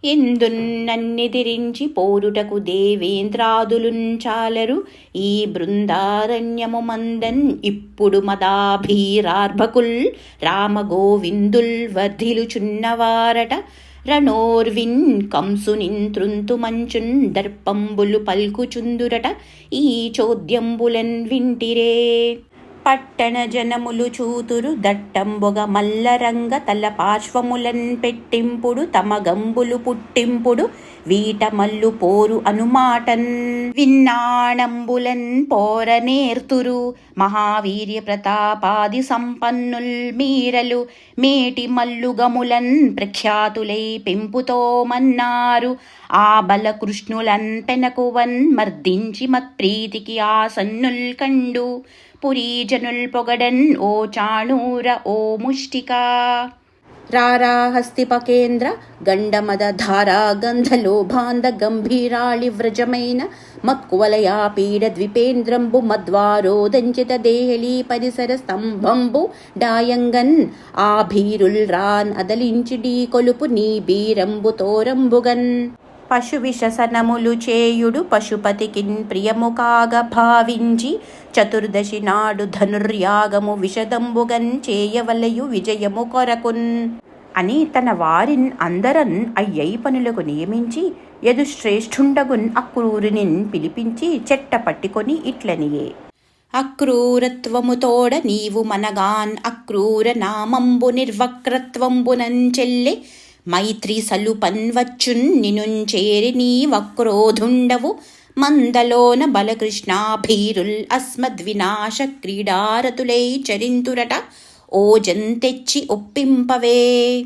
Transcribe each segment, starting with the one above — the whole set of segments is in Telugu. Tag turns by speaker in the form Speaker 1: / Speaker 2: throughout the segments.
Speaker 1: ఎందున్నన్నిదిరించి పోరుటకు దేవేంద్రాదులుంచాలరు ఈ బృందారణ్యము మందన్ ఇప్పుడు మదాభీరార్భకుల్ రామగోవిందుల్ వర్ధిలుచున్నవారట రణోర్విన్ కంసునిన్ త్రుంతుమంచున్ దర్పంబులు పల్కుచుందురట ఈ చోద్యంబులన్ వింటిరే. పట్టణ జనములు చూతురు దట్టంబొగ మల్లరంగ తల పార్శ్వములన్ పెట్టింపుడు తమ గంబులు పుట్టింపుడు వీట మల్లు పోరు అనుమాటన్ విన్నాణంబులన్ పోరనేర్తురు మహావీర్య ప్రతాపాది సంపన్నుల్ మీరలు మేటి మల్లుగములన్ ప్రఖ్యాతులై పెంపుతో మన్నారు ఆ బలకృష్ణులన్ పెనకువన్ మర్దించి మత్ప్రీతికి ఆసన్నుల్ కండు పురీజనుల్ పొగడన్ ఓ చాణూర ఓ ముష్టికా. రారా హస్తిపకేంద్ర గండమద ధారా గంధలోభాంద గంభీరాళి వ్రజమైన మక్కువలయా పీడ ద్విపేంద్రంబు మద్వారోదంచిత దేహళీ పరిసర స్తంభంబు డాయంగన్ ఆ భీరుల్ రాన్ అదలించి ఢీ కొలుపు నీ బీరంబు తోరంబుగన్ పశు విషసనములు చేయుడు పశుపతికిన్ ప్రియము కాగ భావించి చతుర్దశి నాడు ధనుర్యాగము విషదంబుగన్ చేయవలయు విజయము కొరకున్ అని తన వారిన్ అందరన్ అయ్యై పనులకు నియమించి యదుశ్రేష్ఠుండగున్ అక్రూరునిన్ పిలిపించి చెట్ట పట్టుకొని ఇట్లనియే. అక్రూరత్వముతోడ నీవు మనగాన్ అక్రూర నామంబు నిర్వక్రత్వంబునం చెల్లె మైత్రి సలుపన్వచ్చున్ నినుంచేరి నీ వక్రోధుండవు మందలోన బలకృష్ణాభీరుల్ అస్మద్వినాశ క్రీడారతులై చరింతురట ఓజంతెచ్చి ఒప్పింపవే.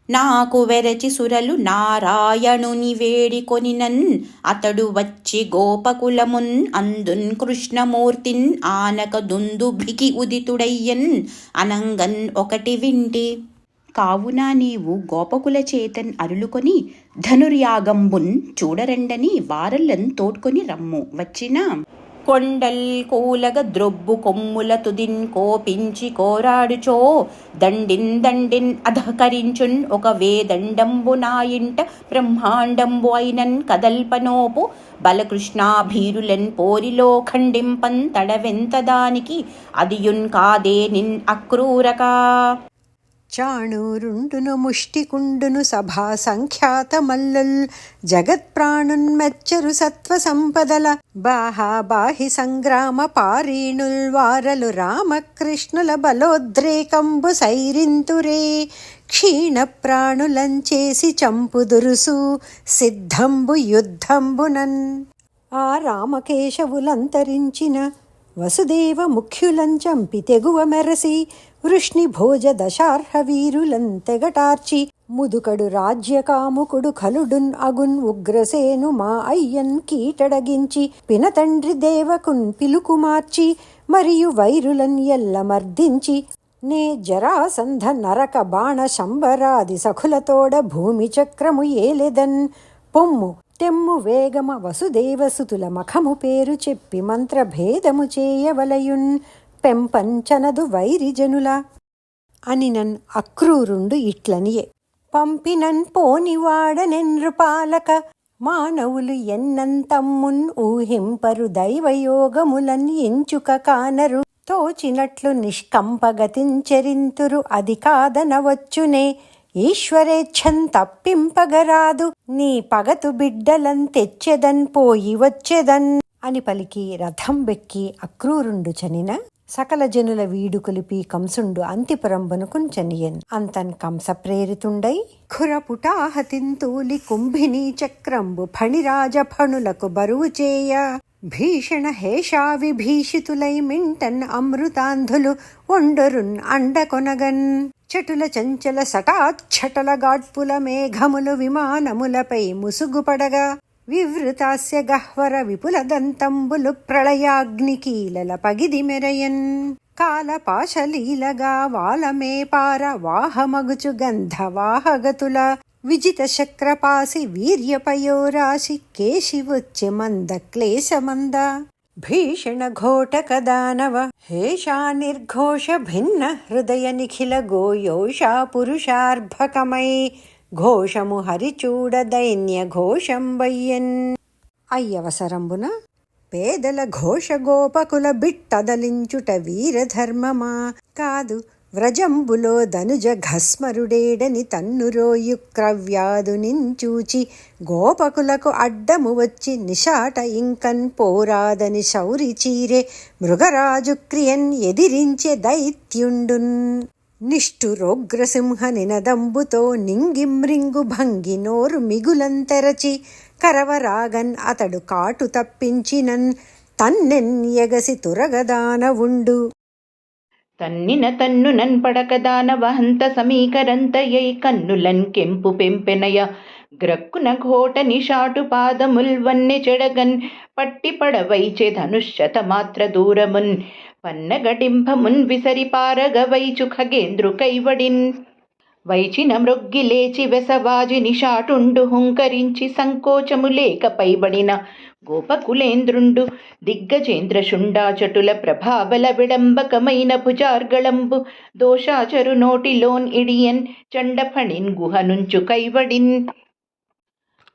Speaker 1: నాకు వెరచి సురలు నారాయణుని వేడికొనినన్ అతడు వచ్చి గోపకులమున్ అందున్ కృష్ణమూర్తిన్ ఆనక దుందుభికి ఉదితుడయ్యన్ అనంగన్ ఒకటి వింటి. కావున నీవు గోపకుల చేతన్ అరులుకొని ధనుర్యాగంబున్ చూడరండని వారల్లన్ తోడ్కొని రమ్ము. వచ్చిన కొండల్ కూలగ ద్రొబ్బు కొమ్ముల తుదిన్ కోపించి కోరాడుచో దండిన్ దండిన్ అధకరించున్ ఒక వేదండంబు నాయింట బ్రహ్మాండంబు అయినన్ కదల్పనోపు బలకృష్ణాభీరులన్ పోరిలో ఖండింపన్ తడవెంతదానికి అదియున్ కాదే నిన్ అక్రూరకా.
Speaker 2: చాణూరుండును ముష్టికుండును సభా సంఖ్యాత మల్లుల్ జగత్ప్రాణున్మెచ్చరు సత్వ సంపదల బాహాబాహి సంగ్రామ పారీణుల్ వారలు రామకృష్ణుల బలోద్రేకంబు సైరింతురే క్షీణ ప్రాణులంచేసి చంపుదురుసు సిద్ధంబు యుద్ధంబునన్. ఆ రామకేశవులంతరించిన వసుదేవ ముఖ్యులంచంపి తెగువ మెరసి వృష్ణి భోజ దశార్హ వీరులంతెగటార్చి ముదుకడు రాజ్యకాముకుడు ఖలుడున్ అగున్ ఉగ్రసేను మా అయ్యన్ కీటడగించి పినతండ్రి దేవకున్ పిలుకుమార్చి మరియు వైరులన్ ఎల్ల మర్దించి నే జరాసంధ నరక బాణ శంబరాది సఖులతోడ భూమి చక్రము ఏలెదన్ పొమ్ము తెమ్ము వేగమ వసుదేవసుతుల మఖము పేరు చెప్పి మంత్రభేదము చేయవలయున్ పెంపంచనదు వైరిజనుల అనినన్ అక్రూరుండు ఇట్లనియే. పంపినన్ పోనివాడనెన్ నృపాలక మానవులు ఎన్నంతమ్మున్ ఊహింపరు దైవయోగములన్ ఎంచుక కానరు తోచినట్లు నిష్కంపగతించరింతురు అది కాదనవచ్చునే ఈశ్వరేచ్ఛన్ తప్పింపగరాదు నీ పగతు బిడ్డలన్ తెచ్చెదన్ పోయి వచ్చెదన్ అని పలికి రథం బెక్కి అక్రూరుండు చనిన సకల జనుల వీడు కొలిపి కంసుండు అంతిపురంబనుకున్ చనియన్. అంతన్ కంస ప్రేరితుండై ఖురపుటాహతింతూలి కుంభినీ చక్రంబు ఫణిరాజ ఫణులకు బరువు చేయ భీషణ హేషా విభీషితులై మింటన్ అమృతాంధులు ఒండరున్ అండకొనగన్ చటుల చంచల సటాచ్చటల గాడ్పుల మేఘములు విమానములపై ముసుగుపడగా వివృతాస్య గహ్వర విపుల దంతంబులు ప్రళయాగ్నికీలల పగిది మెరయన్ కాలపాశలీలగా వాలమే పార వాహమగుచు గంధవాహగతుల విజిత శక్రపాసి వీర్యపయోరాశి కేశివొచ్చె మంద క్లేశమంద భీషణ ఘోటక దానవ హేషా నిర్ఘోష భిన్న హృదయ నిఖిల గోయోషా పురుషార్భకమై ఘోషము హరిచూడ దైన్య ఘోషం వయ్యన్. అయ్యవసరంబున పేదల ఘోష గోపకుల బిట్టదలించుట వీరధర్మమా కాదు, వ్రజంబులో ధనుజ ఘస్మరుడేడని తన్నురోయు క్రవ్యాదునించూచి గోపకులకు అడ్డము వచ్చి నిషాట ఇంకన్ పోరాదని శౌరి చీరే మృగరాజు క్రియన్ ఎదిరించే దైత్యుండున్. నిష్ఠురోగ్రసింహ నినదంబుతో నింగిమ్రింగు భంగి నోరు మిగులంతెరచి కరవరాగన్ అతడు కాటు తప్పించినన్ తన్నెన్ ఎగసి తురగదానవుండు.
Speaker 1: తన్నిన తన్నునన్ పడకదానవహంత సమీకరంతయై కన్నులన్ కెంపు పెంపెనయ గ్రక్కున ఘోట నిషాటు పాదముల్ వన్నె చెడగన్ పట్టి పడవైచె ధనుష్శత మాత్ర దూరమున్ పన్నగటింపమున్ విసరి పారగ వైచు ఖగేంద్రు కైవడిన్. వైచిన మృగ్గి లేచి వెసవాజి నిషాటుండు హుంకరించి సంకోచము లేక పైబడిన గోపకులేంద్రుండు దిగ్గజేంద్ర శుండాచటుల ప్రభాబల విడంబకమైన భుజార్గళంబు దోషాచరు నోటిలోన్ ఇడియన్ చండఫణిన్ గుహనుంచు కైవడిన్.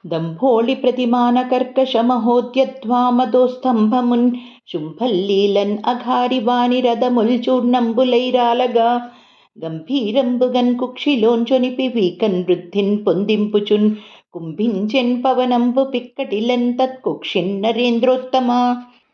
Speaker 1: దంభోళి ప్రతిమాన కర్కశ మహోద్యధ్వామదోస్తంభమున్ శుంభల్లీలన్ అఘారి వాణి రథముల్ చూర్ణంబులైరాలగా గంభీరంబుగన్ కుక్షిలోంచొనిపి వీకన్ వృద్ధిన్ పొందింపుచున్ కుంభించెన్ పవనంబు పిక్కటిలన్ తత్కుక్షిన్ నరేంద్రోత్తమా.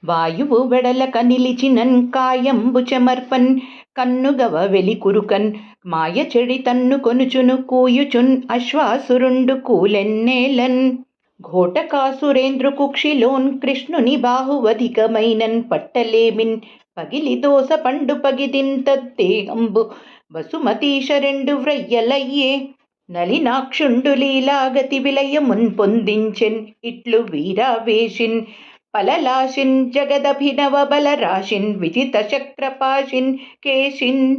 Speaker 1: వాయువు వెడలక నిలిచినన్ కాయంబు చెమర్పన్ కన్నుగవ వెలి కురుకన్ మాయ చెడి తన్ను కొనుచును కూయుచున్ అశ్వాసురుండు కూలెన్నేలన్. ఘోటకాసురేంద్రు కుక్షిలోన్ కృష్ణుని బాహువధికమైనన్ పట్టలేమిన్ పగిలి దోస పండు పగిదిన్ తద్దేహంబు వసుమతీశరెండు వ్రయ్యలయ్యే నలినాక్షుండు లీలాగతి విలయమున్ పొందించెన్ ఇట్లు వీరావేశిన్ పలలాశిన్ జగదభినవ బలరాశిన్ విజిత చక్రపాశిన్ కేశిన్.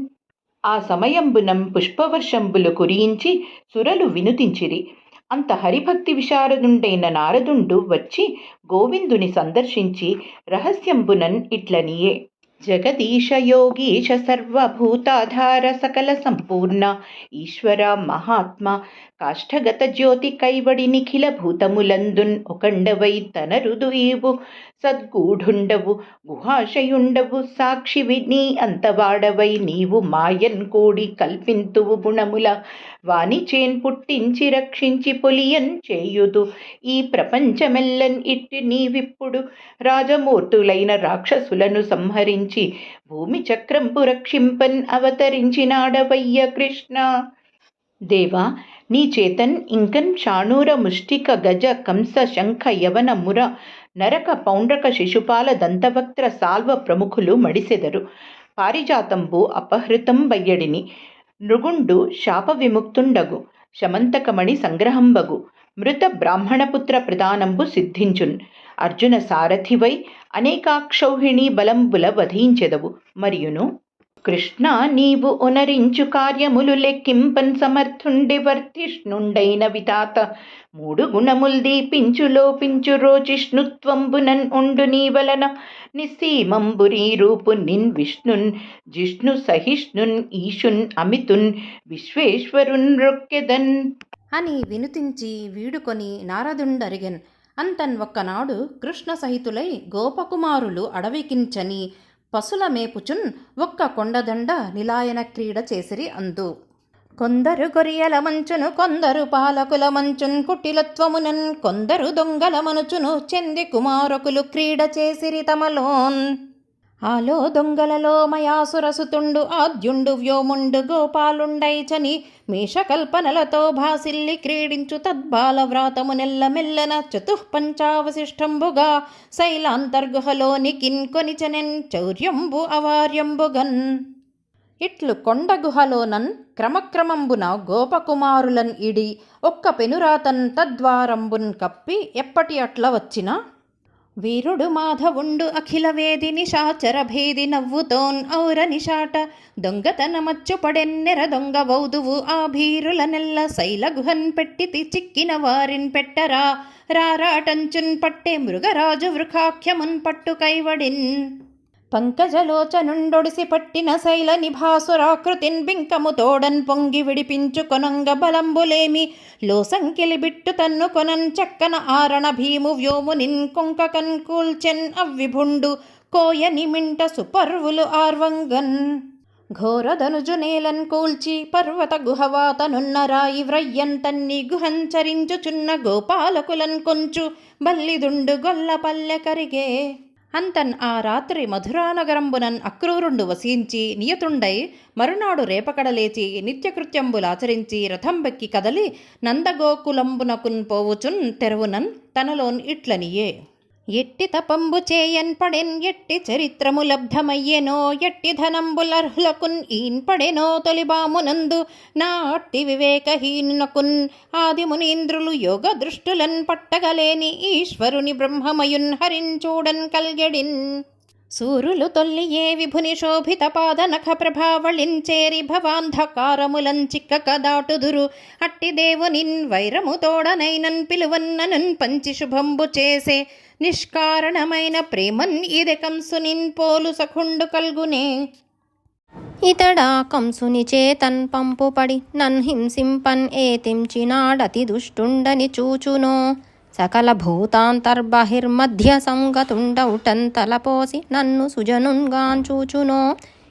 Speaker 1: ఆ సమయంబునం పుష్పవర్షంబులు కురించి సురలు వినుతించిరి. అంత హరిభక్తి విశారదుండైన నారదుండు వచ్చి గోవిందుని సందర్శించి రహస్యంబునన్ ఇట్లనియే. జగదీశ యోగీశ సర్వభూతాధార సకల సంపూర్ణ ఈశ్వర మహాత్మ కాష్ఠగత జ్యోతి కైవడి నిఖిల భూతములందున్ ఒకండవై తనరుదు ఈవు సద్గూఢుండవు గుహాశయుండవు సాక్షివి నీ అంతవాడవై నీవు మాయన్ కూడి కల్పింతువు గుణముల వానిచేన్ పుట్టించి రక్షించి పొలియన్ చేయుదు ఈ ప్రపంచమెల్లన్ ఇట్టి నీవిప్పుడు రాజమూర్తులైన రాక్షసులను సంహరించి భూమి చక్రంపు రక్షింపన్ అవతరించినాడవయ్య కృష్ణ. దేవా, నీ చేతన్ ఇంకన్ చాణూర ముష్టిక గజ కంస శంఖ యవన ముర నరక పౌండ్రక శిశుపాల దంతవక్త్ర సాల్వ ప్రముఖులు మడిసెదరు. పారిజాతంబు అపహృతం బయ్యడిని నృగుండు శాప విముక్తుండగు శమంతకమణి సంగ్రహంబగు మృత బ్రాహ్మణపుత్ర ప్రదానంబు సిద్ధించున్. అర్జున సారథివై అనేకాక్షౌహిణీ బలంబుల వధించెదవు. మరియును కృష్ణ నీవు ఒనరించు కార్యములు లెక్కింపన్ సమర్థుండి వర్ధిష్ణుండైన వితాత మూడు గుణముల్ దీపించు లోపించు రోజిష్ణుత్వంబునన్ ఉండు నీ వలన నిస్సీమంబురీ రూపు నిన్ విష్ణున్ జిష్ణు సహిష్ణున్ ఈశున్ అమితున్ విశ్వేశ్వరున్ రొక్కెదన్
Speaker 3: అని వినుతించి వీడుకొని నారదుండరిగెన్. అంతన్ ఒక్కనాడు కృష్ణ సహితులై గోపకుమారులు అడవికించని పశుల మేపుచున్ ఒక్క కొండదండ నిలాయన క్రీడ చేసిరి. అందు కొందరు గొరియల మంచును కొందరు పాలకుల మంచున్ కుటిలత్వమునన్ కొందరు దొంగల మనుచును చెంది కుమారకులు క్రీడ చేసిరి తమలోన్. ఆలో దొంగలలో మయాసురసుతుండు ఆద్యుండు వ్యోముండు గోపాలుండైచని మేషకల్పనలతో భాసిల్లి క్రీడించు తద్బాల వ్రాతము నెల్ల మెల్లన చతుఃపంచావశిష్టంబుగా శైలాంతర్గుహలోని కిన్కొనిచనెన్ చౌర్యంబు అవార్యంబుగన్. ఇట్లు కొండ గుహలోనన్ క్రమక్రమంబున గోపకుమారులన్ ఇడి ఒక్క పెనురాతన్ తద్వారంబున్ కప్పి ఎప్పటి అట్ల వచ్చిన వీరుడు మాధవుండు అఖిల వేది నిశాచర భేది నవ్వుతోన్ ఔర నిషాట దొంగతనమచ్చు పడెన్నెర దొంగ వౌదువు ఆ భీరుల నెల్ల శైల గుహన్ పెట్టితి చిక్కిన వారిన్ పెట్టరా రారాటంచున్ పట్టే మృగరాజు వృఖాఖ్యమున్ పట్టు కైవడిన్. పంకజలోచనుండొడిసి పట్టిన శైల నిభాసురాకృతిన్ బింకము తోడన్ పొంగి విడిపించు కొనంగ బలంబులేమి లోసంకిలి బిట్టు తన్ను కొనన్ చక్కన ఆరణ భీము వ్యోమునిన్ కొంకకన్ కూల్చెన్ అవ్విభుండు కోయని మింట సుపర్వులు ఆర్వంగన్ ఘోరధనుజు నేలన్ కూల్చి పర్వత గుహవాతనున్న రాయి వ్రయ్యన్ తన్ని గుహంచరించుచున్న గోపాలకులన్ కొంచు బల్లిదుండు గొల్ల పల్లె కరిగే అంతన్ ఆ రాత్రి మధురానగరంబునన్ అక్రూరుండు వసించి నియతుండై మరునాడు రేపకడలేచి నిత్యకృత్యంబులాచరించి రథంబెక్కి కదలి నందగోకులంబునకున్ పోవుచున్ తెరవునన్ తనలోన్ ఇట్లనియే ఎట్టి తపంబు చేయన్ పడెన్ ఎట్టి చరిత్రము లబ్ధమయ్యెనో ఎట్టి ధనంబులర్హులకున్ ఈన్ పడెనో తొలిబామునందు నా అట్టి వివేకహీనునకున్ ఆది మునీంద్రులు యోగ దృష్టులన్ పట్టగలేని ఈశ్వరుని బ్రహ్మమయున్ హరించూడన్ కల్గెడిన్ సూరులు తొల్లియే విభుని శోభిత పాద నఖ ప్రభావళించేరి భవాంధకారములం చిక్కక దాటుదురు అట్టి దేవునిన్ వైరము తోడనైనన్ పిలువన్ననన్ పంచి శుభంబు చేసే నిష్కారణమైన ప్రేమన్ ఇదే కంసునిన్ పోలు సఖుండు కల్గునే
Speaker 4: ఇతడా కంసుని చేతన్ పంపుపడి నన్ హింసింపన్ ఏతించినాడతి దుష్టుండని చూచునో సకల భూతాంతర్బహిర్మధ్య సంగతుండౌటన్ తలపోసి నన్ను సుజనుంగాంచూచునో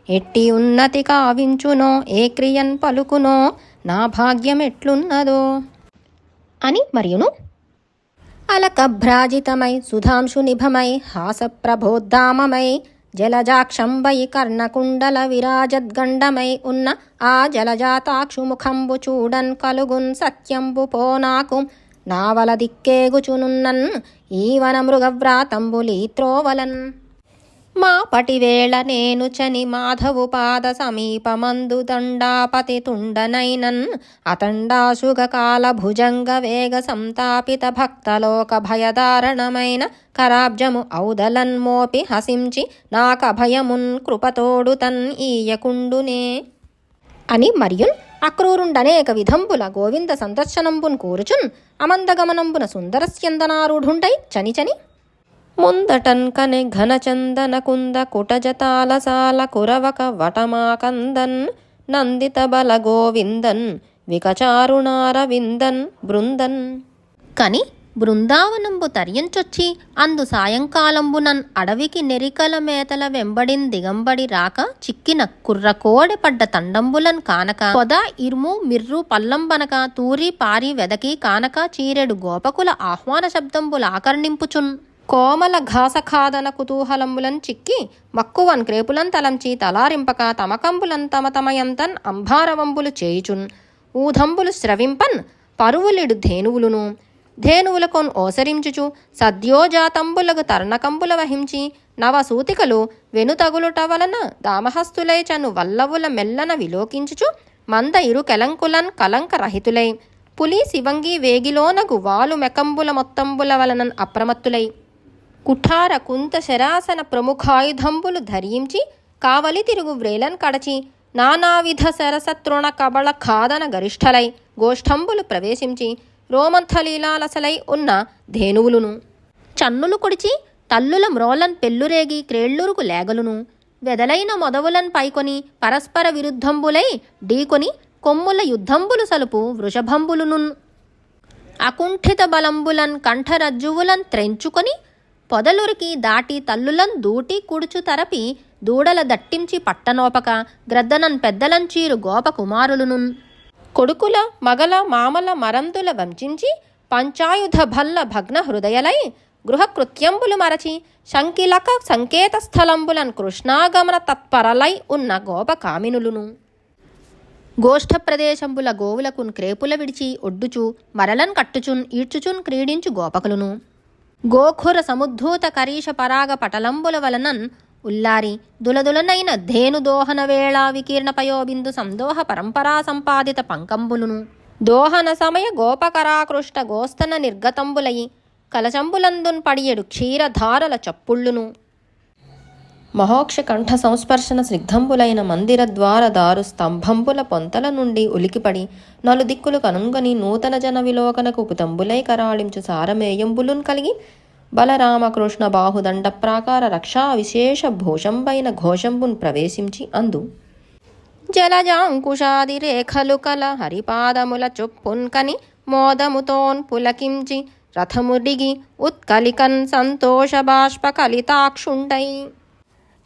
Speaker 4: ఎట్టి ఉన్నతి కావించునో ఏ క్రియన్ పలుకునో నా భాగ్యమెట్లున్నదో అని మరియును అలకభ్రాజితమై సుధాంశు నిభమై హాసప్రభోద్దామమై జలజాక్షంబై కర్ణకుండల విరాజద్గండమై ఉన్న ఆ జలజాతాక్షుముఖంబు చూడన్ కలుగున్ సత్యంబు పోనాకు నావల దిక్కేగుచునున్నన్ ఈవన మృగవ్రాతంబులీత్రోవలన్ మా పటివేళ నేను చని మాధవు పాద సమీపమందు దండాపతి తుండనైనన్ అతండాశుగకాల భుజంగ వేగ సంతాపిత భక్తలోక భయదారణమైన కరాబ్జము ఔదలన్ మోపి హసించి నాకభయమున్ కృపతోడు తన్ ఈయకుండునే అని మరియున్ అక్రూరుండనేక విధంబుల గోవింద సందర్శనంబున్ కోరుచున్ అమందగమనంబున సుందరస్యందనారూఢుండై చనిచని ముందటన్ కనె ఘనచందన కుంద కుటజతాలసాల కురవక వటమాకందన్ నందిత బల గోవిందన్ వికచారుణార విందన్ బృందన్ కని బృందావనంబు తరియంచొచ్చి అందు సాయంకాలంబునన్ అడవికి నెరికల మేతల వెంబడిన్ దిగంబడి రాక చిక్కిన కుర్ర కోడె పడ్డ తండంబులన్ కానక పొద ఇర్ము మిర్రు పల్లంబనక తూరి పారి వెదకి కానక చీరెడు గోపకుల ఆహ్వాన శబ్దంబుల ఆకర్ణింపుచున్ కోమల ఘాసఖాదన కుతూహలంబులన్ చిక్కి మక్కువన్ క్రేపులన్ తలంచి తలారింపక తమకంబులన్ తమతమయంతన్ అంభారవంబులు చేయుచున్ ఊధంబులు స్రవింపన్ పరువులిడు ధేనువులును ధేనువులకొన్ ఓసరించుచు సద్యోజాతంబులకు తరుణకంబుల వహించి నవసూతికలు వెనుతగులుట వలన దామహస్తులై చను వల్లవుల మెల్లన విలోకించుచు మంద ఇరు కెలంకులన్ కలంక రహితులై పులి శివంగి వేగిలోనగు వాలు మెకంబుల మొత్తంబుల వలనన్ అప్రమత్తులై కుఠార కుంత శరాసన ప్రముఖాయుధంబులు ధరించి కావలి తిరుగు వ్రేలన్ కడచి నానావిధ సరసతృణ కబళ ఖాదన గరిష్ఠలై గోష్ఠంబులు ప్రవేశించి రోమంథలీలాలసలై ఉన్న ధేనువులును చన్నులు కొడిచి తల్లుల మ్రోలన్ పెళ్ళురేగి క్రేళ్ళురుకు లేగలును వెదలైన మొదవులన్ పైకొని పరస్పర విరుద్ధంబులై ఢీకొని కొమ్ముల యుద్ధంబులు సలుపు వృషభంబులును అకుంఠిత బలంబులన్ కంఠరజ్జువులన్ త్రెంచుకొని పొదలురికి దాటి తల్లులన్ దూటి కుడుచు తరపి దూడల దట్టించి పట్టనోపక గ్రద్దనన్ పెద్దలన్ చీరు గోపకుమారులును కొడుకుల మగల మామల మరందుల వంచించి పంచాయుధ భల్ల భగ్న హృదయలై గృహకృత్యంబులు మరచి శంకిలక సంకేత స్థలంబులన్ కృష్ణాగమన తత్పరలై ఉన్న గోపకామినులును గోష్ఠ ప్రదేశంబుల గోవులకున్ క్రేపుల విడిచి ఒడ్డుచు మరలన్ కట్టుచున్ ఈడ్చుచున్ క్రీడించు గోపకులును గోఖుర సముద్ధూత కరీష పరాగ పటలంబుల వలనన్ ఉల్లారి దులదులనైన ధేను దోహన వేళా వికీర్ణ పయోబిందు సందోహ పరంపరా సంపాదిత పంకంబులును దోహన సమయ గోపకరాకృష్ట గోస్తన నిర్గతంబులయి కలచంబులందున్ పడియడు క్షీరధారల చప్పుళ్ళును మహోక్ష కంఠ సంస్పర్శన స్నిగ్ధంబులైన మందిర ద్వార దారు స్తంభంబుల పొంతల నుండి ఉలికిపడి నలుదిక్కులు కనుంగని నూతన జన విలోకనకు ఉపతంబులై కరాళించు సారమేయంబులున్ కలిగి బలరామకృష్ణ బాహుదండ ప్రాకార రక్షా విశేష భూషంపైన ఘోషంబున్ ప్రవేశించి అందు జలజాంకుశాది రేఖలు కల హరిపాదముల చొప్పున్ కని మోదముతోన్ పులకించి రథముడిగి ఉత్కలికన్ సంతోష బాష్ప కలితాక్షుండై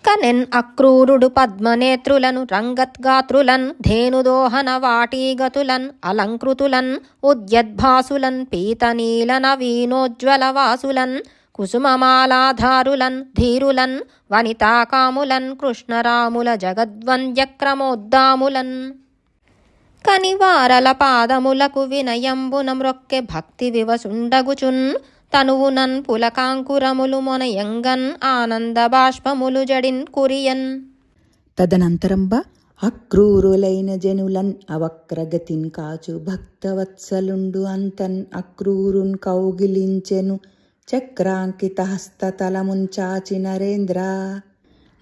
Speaker 4: కనెన్ అక్రూరుడు పద్మనేత్రులను రంగత్గాత్రులన్ ధేనుదోహన వాటీగతులన్ అలంకృతులన్ ఉద్యద్భాసులన్ పీతనీల నవీనోజ్వల వాసులన్ కుసుమమాలాధారులన్ ధీరులన్ వనితాకాములన్ కృష్ణరాముల జగద్వంద్యక్రమోద్దాములన్ కనివారల పాదములకు వినయంబున మ్రొక్కె భక్తి వివసుండగుచున్ తనువునన్ పులకాంకురములు మొనయంగన్ ఆనంద బాష్పములు జడిన్ కురియన్.
Speaker 1: తదనంతరంబ అక్రూరులైన జనులన్ అవక్రగతిన్ కాచు భక్తవత్సలుండు అంతన్ అక్రూరున్ కౌగిలించెను చక్రాంకిత హస్తతలముంచాచి నరేంద్ర.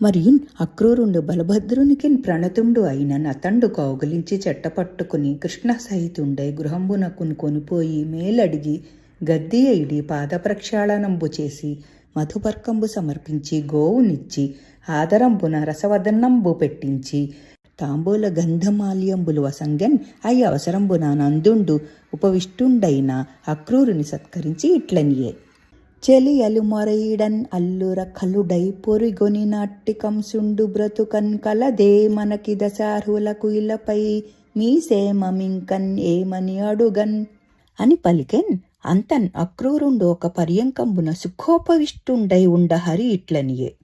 Speaker 1: మరియు అక్రూరుండు బలభద్రునికిన్ ప్రణతుండు అయినన్ అతండు కౌగిలించి చెట్టపట్టుకుని కృష్ణ సహితుండై గృహంబునకున్ కొనిపోయి మేలడిగి గద్ది ఐడి పాదప్రక్షాళనంబు చేసి మధుపర్కంబు సమర్పించి గోవునిచ్చి ఆదరంబున రసవదనంబు పెట్టించి తాంబూల గంధమాల్యంబులు వసంగన్ అయి అవసరంబున నందుండు ఉపవిష్టుండైన అక్రూరుని సత్కరించి ఇట్లనియే. చెలియలు మొరయిడన్ అల్లుర కలుడై పొరిగొని నాట్టి కంసుండు బ్రతుకన్ కలదే మనకి దశార్హులకు ఇలపై మీసేమమింకన్ ఏమని అడుగన్ అని పలికెన్. అంతన్ అక్రూరుండు ఒక పర్యంకంబున సుఖోపవిష్టుండై ఉండ హరి ఇట్లనియే.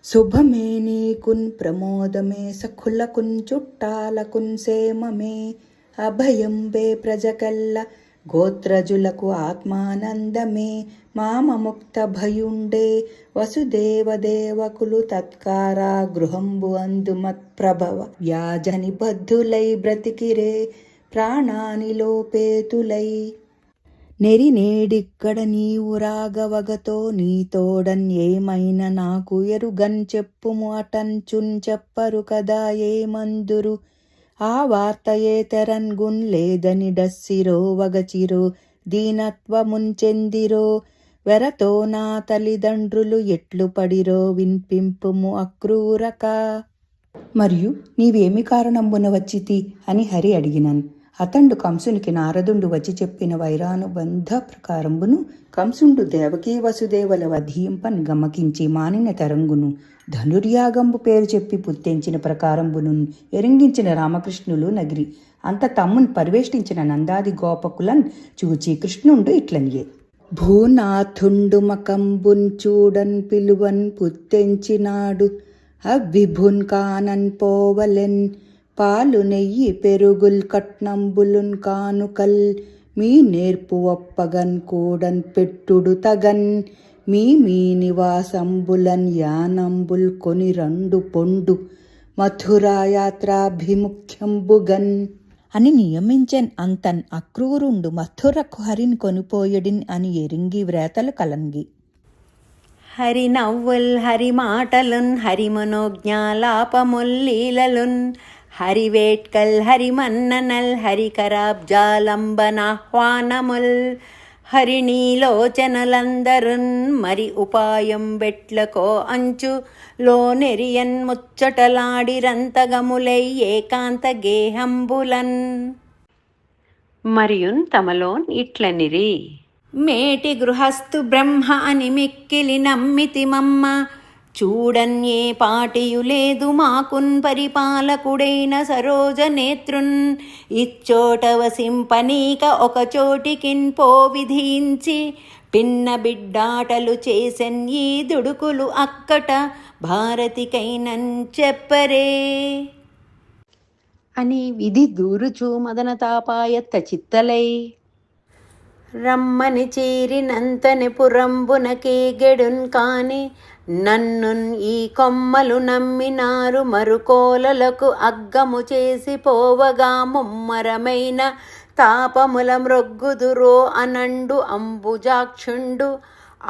Speaker 1: శుభమే నీకున్ ప్రమోదమే సఖులకున్ చుట్టాలకున్ సేమమే అభయంబే ప్రజకల్ల గోత్రజులకు ఆత్మానందమే మామముక్త భయుండే వసుదేవదేవకులు తత్కారా గృహంబు అందు మత్ప్రభవ వ్యాజని బద్ధులై బ్రతికిరే ప్రాణానిలోపేతులై. నెరి నేడిక్కడ నీవు రాగవగతో నీతోడన్ ఏమైన నాకు ఎరుగన్ చెప్పుము అటంచున్ చెప్పరు కదా ఏమందురు ఆ వార్తయే తెరన్గున్ లేదని డస్సిరో వగచిరో దీనత్వముంచెందిరో వెరతో నా తల్లిదండ్రులు ఎట్లు పడిరో విన్పింపుము అక్రూరక. మరియు నీవేమి కారణంబున వచ్చితి అని హరి అడిగినన్. అతండు కంసునికి నారదుండు వచ్చి చెప్పిన వైరానుబంధ ప్రకారంబును కంసుండు దేవకీ వసుదేవల వధింపన్ గమకించి మానిన తరంగును ధనుర్యాగంబు పేరు చెప్పి పుత్తెంచిన ప్రకారంబును ఎరింగించిన రామకృష్ణులు నగిరి. అంత తమ్మున్ పరివేష్టించిన నందాది గోపకులన్ చూచి కృష్ణుండు ఇట్లనియే. భూనాథుండు మకంబున్ చూడన్ పిలువన్ పుత్తెంచినాడు అవిభున్ కానన్ పోవలెన్ పాలు నెయ్యి పెరుగుల్ కట్నంబులున్ కానుకల్ మీ నేర్పు ఒప్పగన్ కూడన్ పెట్టుడు తగన్ మీ నివాసంబులన్ యానంబుల్ కొని రండు పొండు మథురాయాత్రాభిముఖ్యంబుగన్ అని నియమించెన్. అంతన్ అక్రూరుండు మథురకు హరిని కొనిపోయడిన్ అని ఎరింగి వ్రేతలు కలంగి.
Speaker 2: హరి నవ్వుల్ హరి మాటలున్ హరి మనోజ్ఞాలాపముల్లీలలున్ హరి వేట్కల్ హరి మన్ననల్ హరి కరాబ్జాలంబనాహ్వానముల్ హరిణీలోచనలందరున్ మరి ఉపాయం బెట్లకో అంచు లోనెరియన్ ముచ్చటలాడిరంతగములై ఏకాంత గేహంబులన్. మరియున్ తమలోన్ ఇట్లనిరి. మేటి గృహస్థు బ్రహ్మ అని మిక్కిలి నమ్మితి మమ్మ చూడన్ ఏ పాటియు లేదు మాకున్ పరిపాలకుడైన సరోజ నేత్రున్ ఇచ్చోట వసింపనీక ఒక చోటికిన్ పో విధించి పిన్న బిడ్డాటలు చేసెన్ ఈ దుడుకులు అక్కట భారతికైనన్ చెప్పరే అని విధి దూరుచు మదనతాపాయత్త చిత్తలై రమ్మని చీరినంతని పురంబునకే గెడున్ కాని నన్నున్ ఈ కొమ్మలు నమ్మినారు మరుకోలలకు అగ్గము చేసి పోవగా ముమ్మరమైన తాపముల మ్రొగ్గుదురో అనండు అంబుజాక్షుండు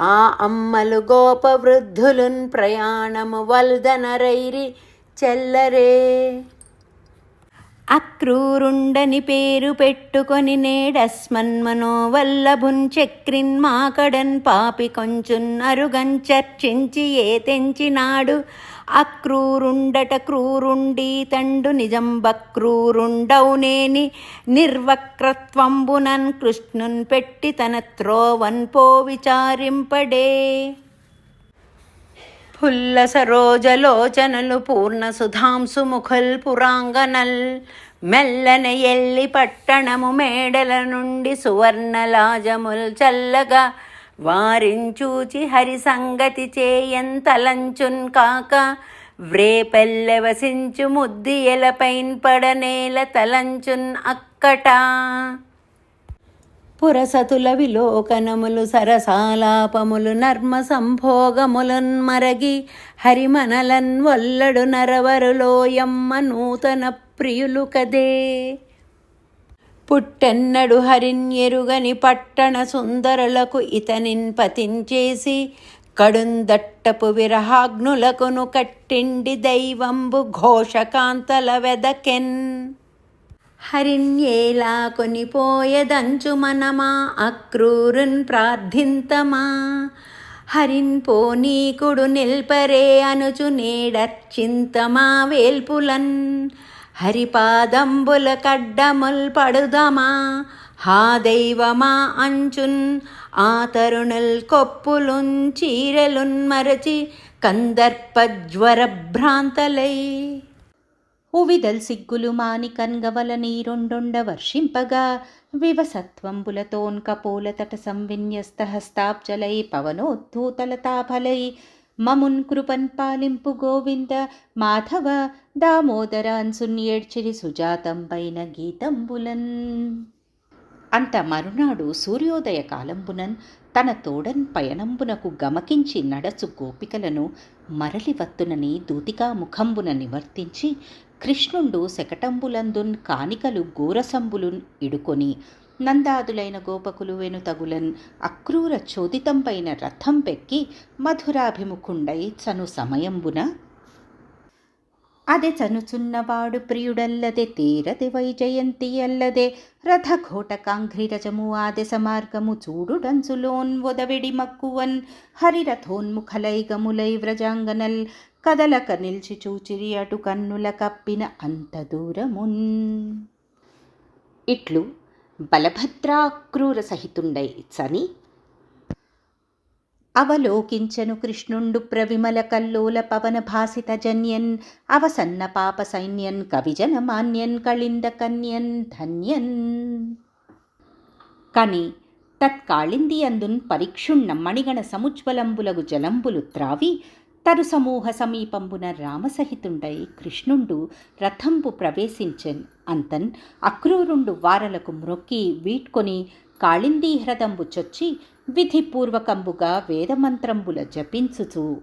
Speaker 2: ఆ అమ్మలు గోప వృద్ధులున్ ప్రయాణము వల్దనరైరి చెల్లరే అక్రూరుండని పేరు పెట్టుకొని నేడస్మన్మనోవల్లభున్ చక్రిన్ మాకడన్ పాపి కొంచున్ అరుగన్ చర్చించి ఏ తెంచినాడు. అక్రూరుండట క్రూరుండీ తండు నిజం బక్రూరుండౌనేని నిర్వక్రత్వంబునన్ కృష్ణున్ పెట్టి తన త్రోవన్ పో విచారింపడే. పుల్ల సరోజలోచనలు పూర్ణ సుధాంసు ముఖల్ పురాంగనల్ మెల్లన ఎల్లి పట్టణము మేడల నుండి సువర్ణలాజముల్ చల్లగా వారించూచి హరి సంగతి చేయంతలంచున్ కాక వ్రేపెల్లెవసించు ముద్ది ఎలపైన్ పడనేల తలంచున్ అక్కట. పురసతుల విలోకనములు సరసాలాపములు నర్మ సంభోగములన్ మరగి హరిమనలన్ వల్లడు నరవరులోయమ్మ నూతన ప్రియులు కదే. పుట్టెన్నడు హరిన్ ఎరుగని పట్టణ సుందరులకు ఇతనిన్ పతించేసి కడుందట్టపు విరహాగ్నులకును కట్టిండి దైవంబు ఘోషకాంతల వెదకెన్. హరిన్యేలా కొనిపోయదంచు మనమా అక్రూరున్ ప్రార్థింతమా. హరిన్ పోనీకుడు నిల్పరే అనుచు నేడర్చింతమా వేల్పులన్. హరిపాదంబుల కడ్డముల్ పడుదమా హా దైవమా అంచున్. ఆ తరుణుల్ కొప్పులున్ చీరలున్ మరచి కందర్పజ్వర భ్రాంతలై.
Speaker 3: ఉవిదల్ సిగ్గులు మాని కన్గవల నీరొండొండ వర్షింపగా వివసత్వంబులతోన్ కపోల తట సంవిన్యస్త హస్తాబ్జలై పవనోద్ధూతలతాఫలై మమున్ కృపన్ పాలింపు గోవింద మాధవ దామోదరాన్సున్ ఏడ్చిరి సుజాతంబైన గీతంబులన్. అంత మరునాడు సూర్యోదయ కాలంబునన్ తన తోడన్ పయనంబునకు గమకించి నడచు గోపికలను మరలి వత్తునని దూతికా ముఖంబున నివర్తించి కృష్ణుండు శకటంబులందున్ కానికలు గోరసంబులున్ ఇడుకొని నందాదులైన గోపకులు వెనుతగులన్ అక్రూర చోదితంపైన రథం పెక్కి మధురాభిముఖుండై చను సమయంబున అదే చనుచున్నవాడు ప్రియుడల్లదే తేరది వైజయంతి అల్లదే రథఘోటకాంఘ్రిరజము ఆదెస మార్గము చూడుడంచులోన్ వదవిడి మక్కువన్ హరిరథోన్ముఖలైగములై వ్రజాంగనల్ కదలక నిల్చి చూచిరి అటు కన్నుల కప్పిన అంత దూరమున్. ఇట్లు బలభద్రాక్రూర సహితుండై చని అవలోకించను కృష్ణుండు ప్రవిమల కల్లోల పవన భాసిత జన్యన్ అవసన్న పాప సైన్యన్ కవిజన మాన్యన్ కళింద కన్యన్ ధన్యన్. కాని తత్కాళింది అందున్ పరీక్షుణ్ణ మణిగణ సముజ్వలంబులగు జలంబులు త్రావి తరు సమూహ సమీపంబున రామసహితుండై కృష్ణుండు రథంబు ప్రవేశించెన్. అంతన్ అక్రూరుండు వారలకు మ్రొక్కి వీడ్కొని కాళిందీ హ్రదంబు చొచ్చి విధిపూర్వకంబుగా వేదమంత్రంబుల జపించుచు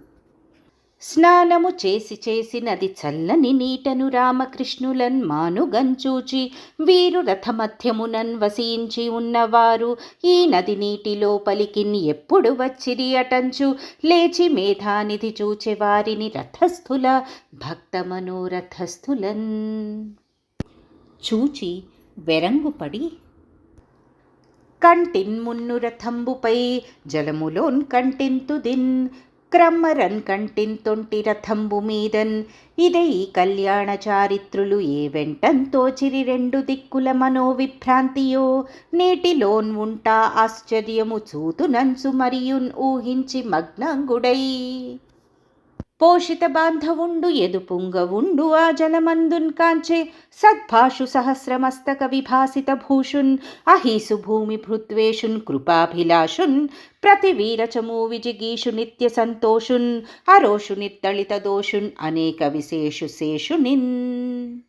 Speaker 3: స్నానము చేసి నది చల్లని నీటను రామకృష్ణులన్ మానుగంచూచి వీరు రథమధ్యమునన్ వసించి ఉన్నవారు ఈ నది నీటి లోపలికిన్ ఎప్పుడు వచ్చిరి అటంచు లేచి మేధానిధి చూచె వారిని రథస్థుల భక్త మనోరథస్థులన్. చూచి వెరంగుపడి కంటిన్ మున్ను రథంబుపై జలములోన్ కంటింతుదిన్ క్రమ్మరన్ కంటిన్ తొంటి రథంబు మీదన్. ఇదే ఈ కళ్యాణ చారిత్రులు ఏ వెంటన్ తోచిరి రెండు దిక్కుల మనోవిభ్రాంతియో నేటిలోన్ ఉంటా ఆశ్చర్యము చూతునంచు మరియున్ ఊహించి మగ్నంగుడై. పోషిత బాంధవుండు ఎదుపుంగవుండు ఆ జలమందున్ కాంచే సద్భాషు సహస్రమస్తక విభాసిత భూషున్ అహీసు భూమి భృత్వేషున్ కృపాభిలాషున్ ప్రతివీరచమూ విజిగీషు నిత్య సంతోషున్ అరోషు నిర్దళిత దోషున్ అనేక విశేషు శేషునిన్.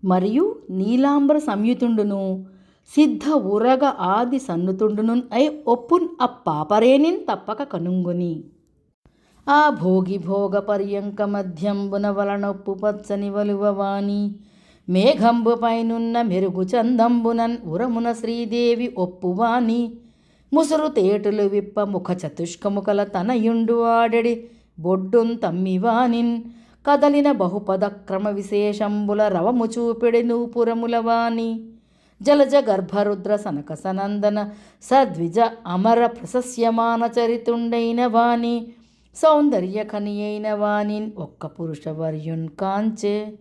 Speaker 5: మరియు నీలాంబర సంయుతుండును సిద్ధ ఉరగ ఆది సన్నుతుండును అయి ఒప్పున్ అప్పాపరేనిన్ తప్పక కనుంగుని. ఆ భోగి భోగ పర్యంక మధ్యంబున వలనొప్పు పచ్చని వలువవాణి మేఘంబు పైనున్న మెరుగు చందంబునన్ ఉరమున శ్రీదేవి ఒప్పువాణి. ముసురు తేటులు విప్ప ముఖ చతుష్కముకల తనయుండు ఆడెడి బొడ్డున్ తమ్మివానిన్ కదలిన బహుపద క్రమ విశేషంబుల రవము చూపెడి నూపురములవాణి జలజ గర్భరుద్ర సనక సనందన సద్విజ అమర ప్రశస్యమాన చరితుండైన వాణి సౌందర్య ఖనియైన వాణి ఒక్క పురుషవర్యున్ కాంచే.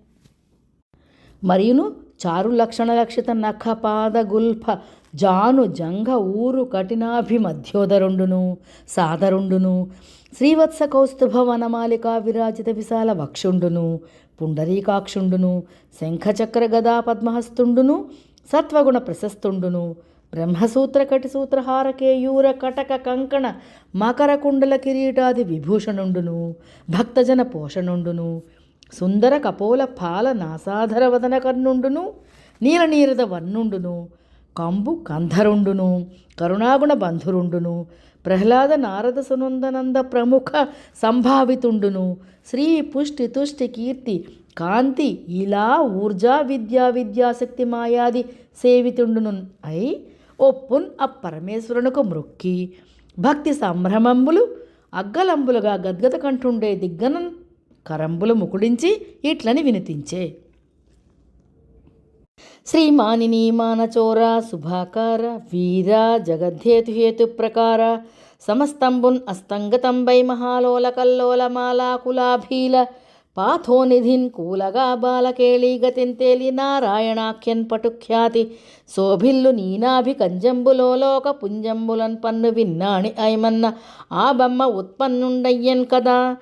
Speaker 5: మరియును చారు లక్షణ లక్షిత నఖ పాద గుల్ఫ జాను జంఘ ఊరు కఠినాభిమధ్యోదరుండును సాదరుండును శ్రీవత్స కౌస్తుభ వనమాలికా విరాజిత విశాల వక్షుండును పుండరీకాక్షుండును శంఖచక్ర గదా పద్మహస్తుండును సత్వగుణ ప్రశస్తుండును బ్రహ్మసూత్ర కటిసూత్రహార కేయూర కటక కంకణ మకర కుండల కిరీటాది విభూషణుండును భక్తజన పోషణుండును సుందర కపోల పాల నాసాధర వదన కర్ణుండును నీలనీరద వర్ణుండును కంబు కంధరుండును కరుణాగుణ బంధురుండును ప్రహ్లాద నారద సునందనంద ప్రముఖ సంభావితుండును శ్రీ పుష్టి తుష్టి కీర్తి కాంతి ఇలా ఊర్జా విద్యాశక్తి మాయాది సేవితుండును అయి ఒప్పున్ పరమేశ్వరునకు మ్రొక్కి భక్తి సంభ్రమంబులు అగ్గలంబులుగా గద్గత కంటుండే దిగ్గనం కరంబులు ముకుడించి ఇట్లని వినిపించే. శ్రీమానిని మానచోర శుభాకార వీర జగద్ధేతు ప్రకార సమస్తంబున్ అస్తంగతంబై మహాలోల కల్లోల మాలాకులాభీల పాథోనిధిన్ కూలగా బాలకేళీ గతింతేలి నారాయణాఖ్యన్ పటుఖ్యాతి శోభిల్లు నీనాభి కంజంబులోక పుంజంబులన్ పన్ను విన్నాణి ఐమన్న ఆ బొమ్మ ఉత్పన్నుండయ్యన్ కదా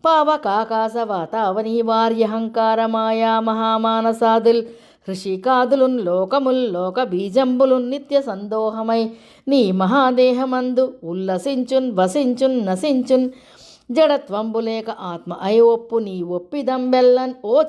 Speaker 5: పావకాకాశ వాతావని వార్యహంకార మాయా మహామానసాదుల్ హృషికాదులున్ లోకముల్ లోక బీజంబులున్ నిత్య సందోహమై నీ మహాదేహమందు ఉల్లసించున్ వసించున్ నసించున్ జడత్వంబులేక ఆత్మ అయి ఒప్పు నీ ఒప్పిదంబెల్లన్ ఓ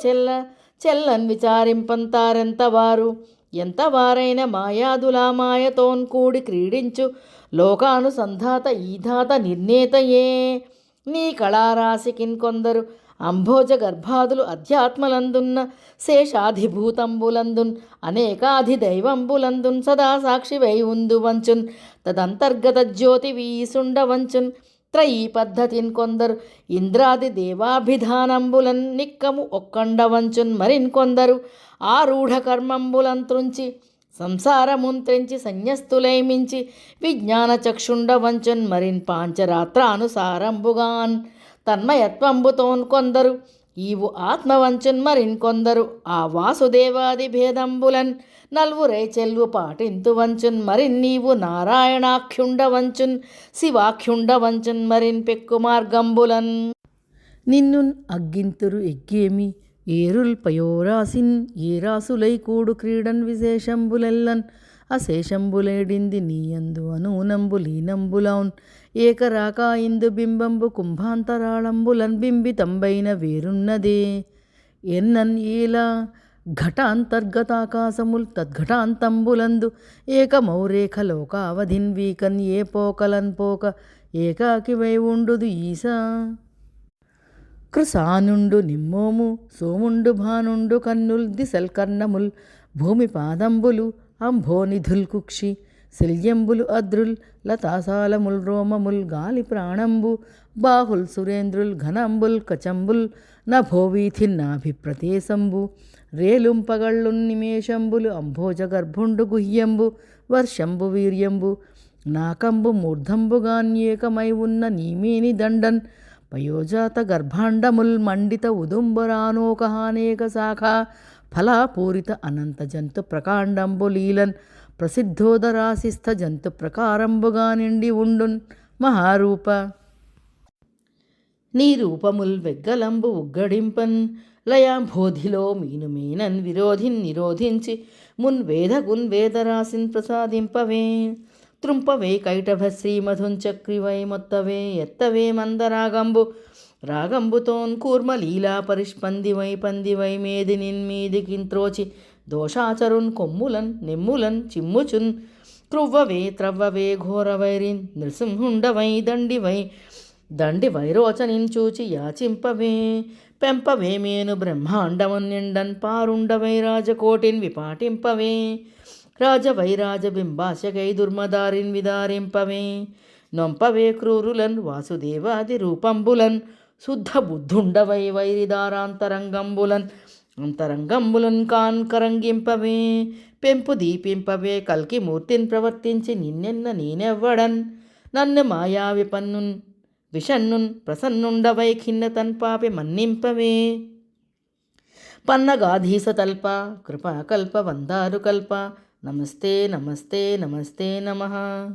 Speaker 5: చెల్లన్ విచారింపంతారెంతవారు ఎంతవారైన మాయాదులా మాయతోన్ కూడి క్రీడించు లోకానుసంధాత ఈధాత నిర్ణేతయే నీ కళారాశికిన్ కొందరు అంభోజ గర్భాదులు అధ్యాత్మలందున్న శేషాధిభూతంబులందున్ అనేకాధి దైవంబులందున్ సదా సాక్షివై ఉందు వంచున్ తదంతర్గత జ్యోతి వీసుండవంచున్ త్రయీ పద్ధతిన్ కొందరు ఇంద్రాది దేవాభిధానంబులన్ నిక్కము ఒక్కండవంచున్ మరిన్ కొందరు ఆరూఢ కర్మంబులంత్రుంచి సంసారముంత్రించి సన్యస్తులైమించి విజ్ఞాన చక్షుండవంచున్ మరిన్ పాంచరాత్రానుసారంబుగాన్ తన్మయత్వంబుతోన్ కొందరు ఈవు ఆత్మవంచున్ మరిన్ కొందరు ఆ వాసుదేవాది భేదంబులన్ నల్వురై చెల్వు పాటింతు వంచున్ మరిన్ నీవు నారాయణాఖ్యుండవంచున్ శివాఖ్యుండవంచున్ మరిన్ పెక్కు మార్గంబులన్ నిన్నున్ అగ్గింతురు ఎగ్గేమి ఏరుల్ పయోరాసిన్ ఏరాసులై కూడు క్రీడన్ విశేషంబులెల్లన్ అశేషంబులేడింది నీయందు అనూనంబు లీనంబులౌన్ ఏకరాక ఇందు బింబంబు కుంభాంతరాళంబులన్ బింబితంబైన వేరున్నదే ఎన్నన్ ఏలా ఘటాంతర్గతాకాశముల్ తద్ఘటాంతంబులందు ఏకమౌరేఖలోకావధిన్ వీకన్ ఏ పోకలన్ పోక ఏకాకివై ఉండుదు ఈశా కృసానుండు నిమ్మోము సోముండు భానుండు కన్నుల్ దిశల్ కర్ణముల్ భూమి పాదంబులు అంభోనిధుల్ కుక్షి శల్యంబులు అద్రుల్ లతాసాలముల్ రోమముల్ గాలి ప్రాణంబు బాహుల్ సురేంద్రుల్ ఘనంబుల్ కచంబుల్ నభోవీథిన్నాభిప్రదేశంబు రేలుంపగళ్ళున్ నిమేషంబులు అంభోజ గర్భుండు గుహ్యంబు వర్షంబు వీర్యంబు నాకంబు మూర్ధంబుగాన్యేకమై ఉన్న నీమేని దండన్ పయోజాత గర్భాండముల్ మండిత ఉదుంబరానోకహానేక శాఖ ఫలాపూరిత అనంత జంతు ప్రకాండంబు లీలన్ ప్రసిద్ధోదరాశిస్థ జంతు ప్రకారంబుగా నిండి ఉండున్ మహారూప నీ రూపముల్ వెగ్గలంబు ఉగ్గడింపన్ లయాంబోధిలో మీనుమేనన్ విరోధిన్ నిరోధించి మున్ వేదగున్ వేదరాశిన్ ప్రసాదింపవే త్రుంపవే కైటభ శ్రీమధున్ చక్రివై మొత్తవే ఎత్తవే మందరాగంబు రాగంబుతోన్ కూర్మ లీలా పరిష్పందివై పందివై మేదినిన్ మీదికింత్రోచి దోషాచరున్ కొమ్ములన్ నెమ్ములన్ చిమ్ముచున్ క్రువ్వవే త్రవ్వవే ఘోరవైరిన్ నృసింహుండవై దండి వైరోచనిన్ చూచి యాచింపవే పెంపవే మేను బ్రహ్మాండమున్ నిండన్ పారుండవై రాజకోటిన్ విపాటింపవే రాజబింబాశకై దుర్మదారిన్ విదారింపవే నొంపవే క్రూరులన్ వాసుదేవాది రూపంబులన్ శుద్ధ బుద్ధుండవై అంతరంగంబులన్ కాన్ కరంగింపవే పెంపు దీపింపవే కల్కి మూర్తిని ప్రవర్తించి నిన్నెన్న నేనెవ్వడన్ నన్ను మాయావి పన్నున్ విషన్నున్ ప్రసన్నుండవై ఖిన్నతన్ పాపి మన్నింపవే పన్నగాధీస తల్ప కృపాకల్ప వందారు కల్ప నమస్తే నమస్తే నమస్తే నమః.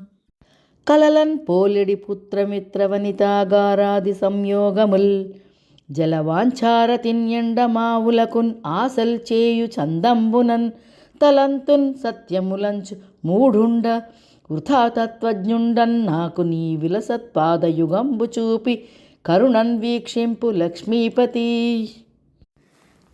Speaker 5: కలలన్ పోలిడి పుత్రమిత్ర వనితాగారాది సంయోగముల్ జలవాంఛారతిన్యండ మావులకున్ ఆసల్ చేయు చందంబునన్ తలంతున్ సత్యములంచు మూఢుండ వృథా తత్వజ్ఞుండన్ నాకు నీ విలసత్పాదయుగంబు చూపి కరుణన్ వీక్షింపు లక్ష్మీపతి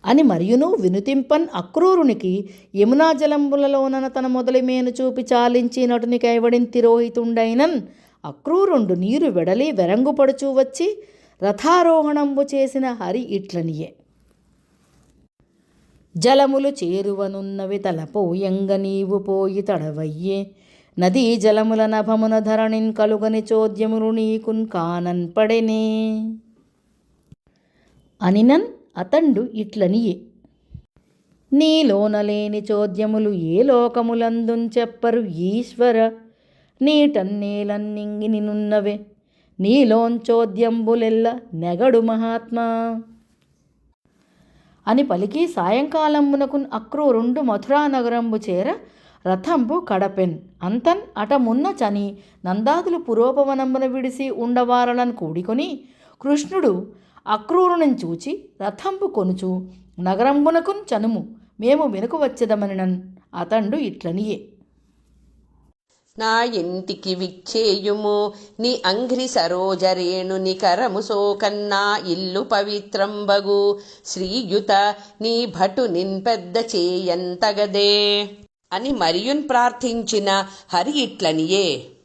Speaker 5: అని మరియును వినుతింపన్ అక్రూరునికి యమునా జలంబులలోనన తన మొదలిమేను చూపి చాలించి నటుని కైవడిన్ తిరోహితుండైనన్ అక్రూరుండు నీరు వెడలి వెరంగుపడుచూ వచ్చి రథారోహణంబు చేసిన హరి ఇట్లనియే. జలములు చేరువనున్నవి తలపోయంగ నీవు పోయి తడవయ్యే నదీ జలముల నభమున ధరణిన్ కలుగని చోద్యములు నీకున్ కానన్ పడెనే అనినన్ అతండు ఇట్లనియే. నీలోనలేని చోద్యములు ఏ లోకములందున్ చెప్పరు ఈశ్వర నీటన్నేలన్నింగిని నున్నవే నీలోంచోద్యంబులెల్ల నెగడు మహాత్మా అని పలికి సాయంకాలమునకున్ అక్రూరుండు మథురానగరంబు చేర రథంబు కడపెన్ అంతన్ అటమున్న చని నందాదులు పురోపవనంబున విడిసి ఉండవారలను కూడికొని కృష్ణుడు అక్రూరుని చూచి రథంబు కొనుచు నగరంబునకున్ చనుము మేము వెనుక వచ్చేదమనినన్ అతండు ఇట్లనియే.
Speaker 6: నా ఇంటికి విచ్చేయుము నీ అంఘ్రి సరోజరేణు నికరము సోకన్నా ఇల్లు పవిత్రంబగు శ్రీయుత నీ భటు నిన్ పెద్ద చేయంతగదే అని మరియున్ ప్రార్థించిన హరి ఇట్లనియే.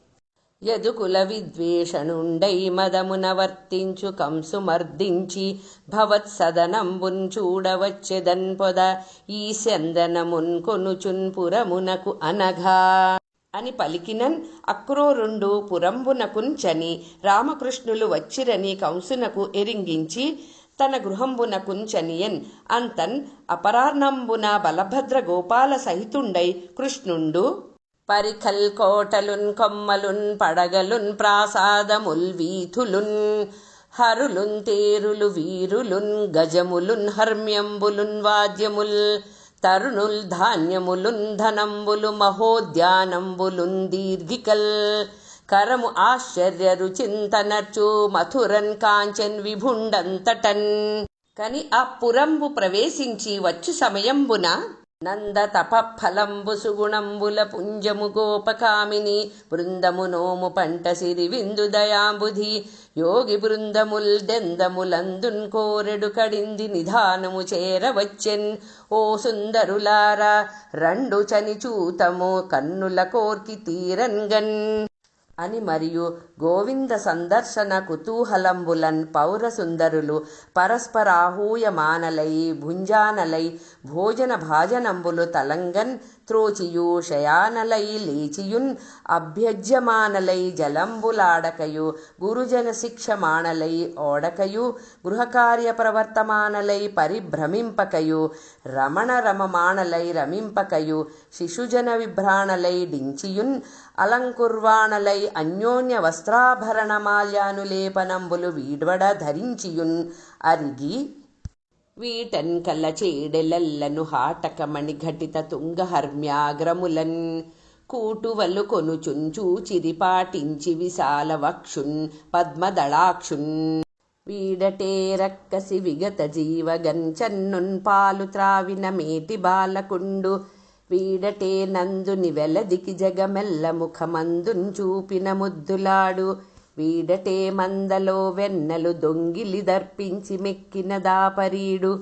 Speaker 6: యదుకుల విద్వేషణుండై మదమున వర్తించు కంసు మర్దించి భవత్సదనంబున్ చూడవచ్చెదన్ పొద ఈ చందనమున్ కొనుచున్ పురమునకు అనఘా అని పలికినన్ అక్రూరుండు పురంబునకుంచని రామకృష్ణులు వచ్చిరని కంసునకు ఎరింగించి తన గృహంబునకుంచనియన్ అంతన్ అపరాహ్నంబున బలభద్ర గోపాల సహితుండై కృష్ణుండు పరిఖల్ కోటలున్ కొమ్మలున్ పడగలున్ ప్రాసాదముల్ వీథులున్ హరులున్ తేరులు వీరులున్ గజములున్ హర్మ్యంబులున్ వాద్యముల్ తరుణుల్ ధాన్యములున్ ధనంబులు మహోద్యానంబులున్ దీర్ఘికల్ కరము ఆశ్చర్య రుచింతనర్చు మథురన్ కాంచన్ విభుండంతటన్ కని ఆ పురంబు ప్రవేశించి వచ్చు సమయంబున నంద తపఫలంబు సుగుణంబుల పుంజము గోపకామిని బృందము నోము పంట సిరి విందు దయాంబుధి యోగి బృందముల్ దెందములందున్ కోరెడు కడింది నిధానము చేరవచ్చెన్ ఓ సుందరులారా రెండు చని చూతము కన్నుల కోర్కి తీరంగన్ అని మరియు గోవింద సందర్శన కుతూహలంబులన్ పౌరసుందరులు పరస్పరాహూయమానలై భుంజానలై భోజన భాజనంబులు తలంగన్ త్రోచియు శయానలై లేచియున్ అభ్యజ్యమానలై జలంబులాడకయు గురుజన శిక్షమానలై ఓడకయు గృహకార్య ప్రవర్తమానలై పరిభ్రమింపకయు రమణ రమమాణలై రమింపకయు శిశుజన విభ్రాణలై డించియున్ అలంకుర్వాణలై అన్యోన్య వస్త్రాభరణమాల్యానులేపనంబులు వీడ్వడ ధరించియున్ అరిగి వీటన్ కల్ల చేడెలల్లను హాటకమణి ఘటిత తుంగహర్మ్యాగ్రములన్ కూటువలు కొనుచుంచు చిరిపాటించి విశాల వక్షున్ పద్మదళాక్షున్ వీడటే రక్కసి విగత జీవగంచన్నున్ పాలు త్రావిన మేటి బాలకుండు వీడటే నందుని వెలదికి జగమెల్ల ముఖమందున్ చూపిన ముద్దులాడు వీడటే మందలో వెన్నెలు దొంగిలి దర్పించి మెక్కిన దాపరీడు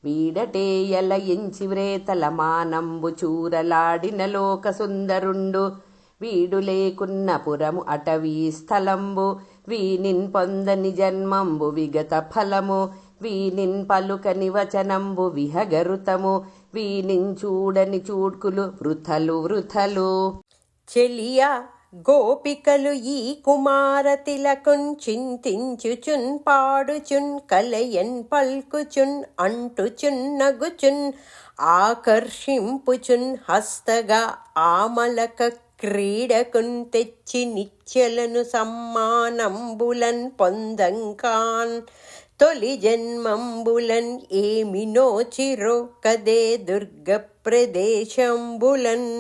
Speaker 6: వీడటే ఎలయించి వ్రేతల మానంబు చూరలాడిన లోక సుందరుండు వీడు లేకున్న పురము అటవీ స్థలంబు వీనిన్ పొందని జన్మంబు విగత ఫలము వీనిన్ పలుకని వచనంబు విహగరుతము వీనిన్ చూడని చూడ్కులు వృథలు వృథలు
Speaker 2: చెలియా
Speaker 7: గోపికలు ఈ కుమార తిలకున్ చింతించుచున్ పాడుచున్ కలయన్ పల్కుచున్ అంటుచున్ నగుచున్ ఆకర్షింపుచున్ హస్తగా ఆమలక క్రీడకున్ తెచ్చి నిత్యలను సమ్మానంబులన్ పొందంకాన్ తొలి జన్మంబులన్ ఏమి నోచిరో కదే దుర్గ ప్రదేశంబులన్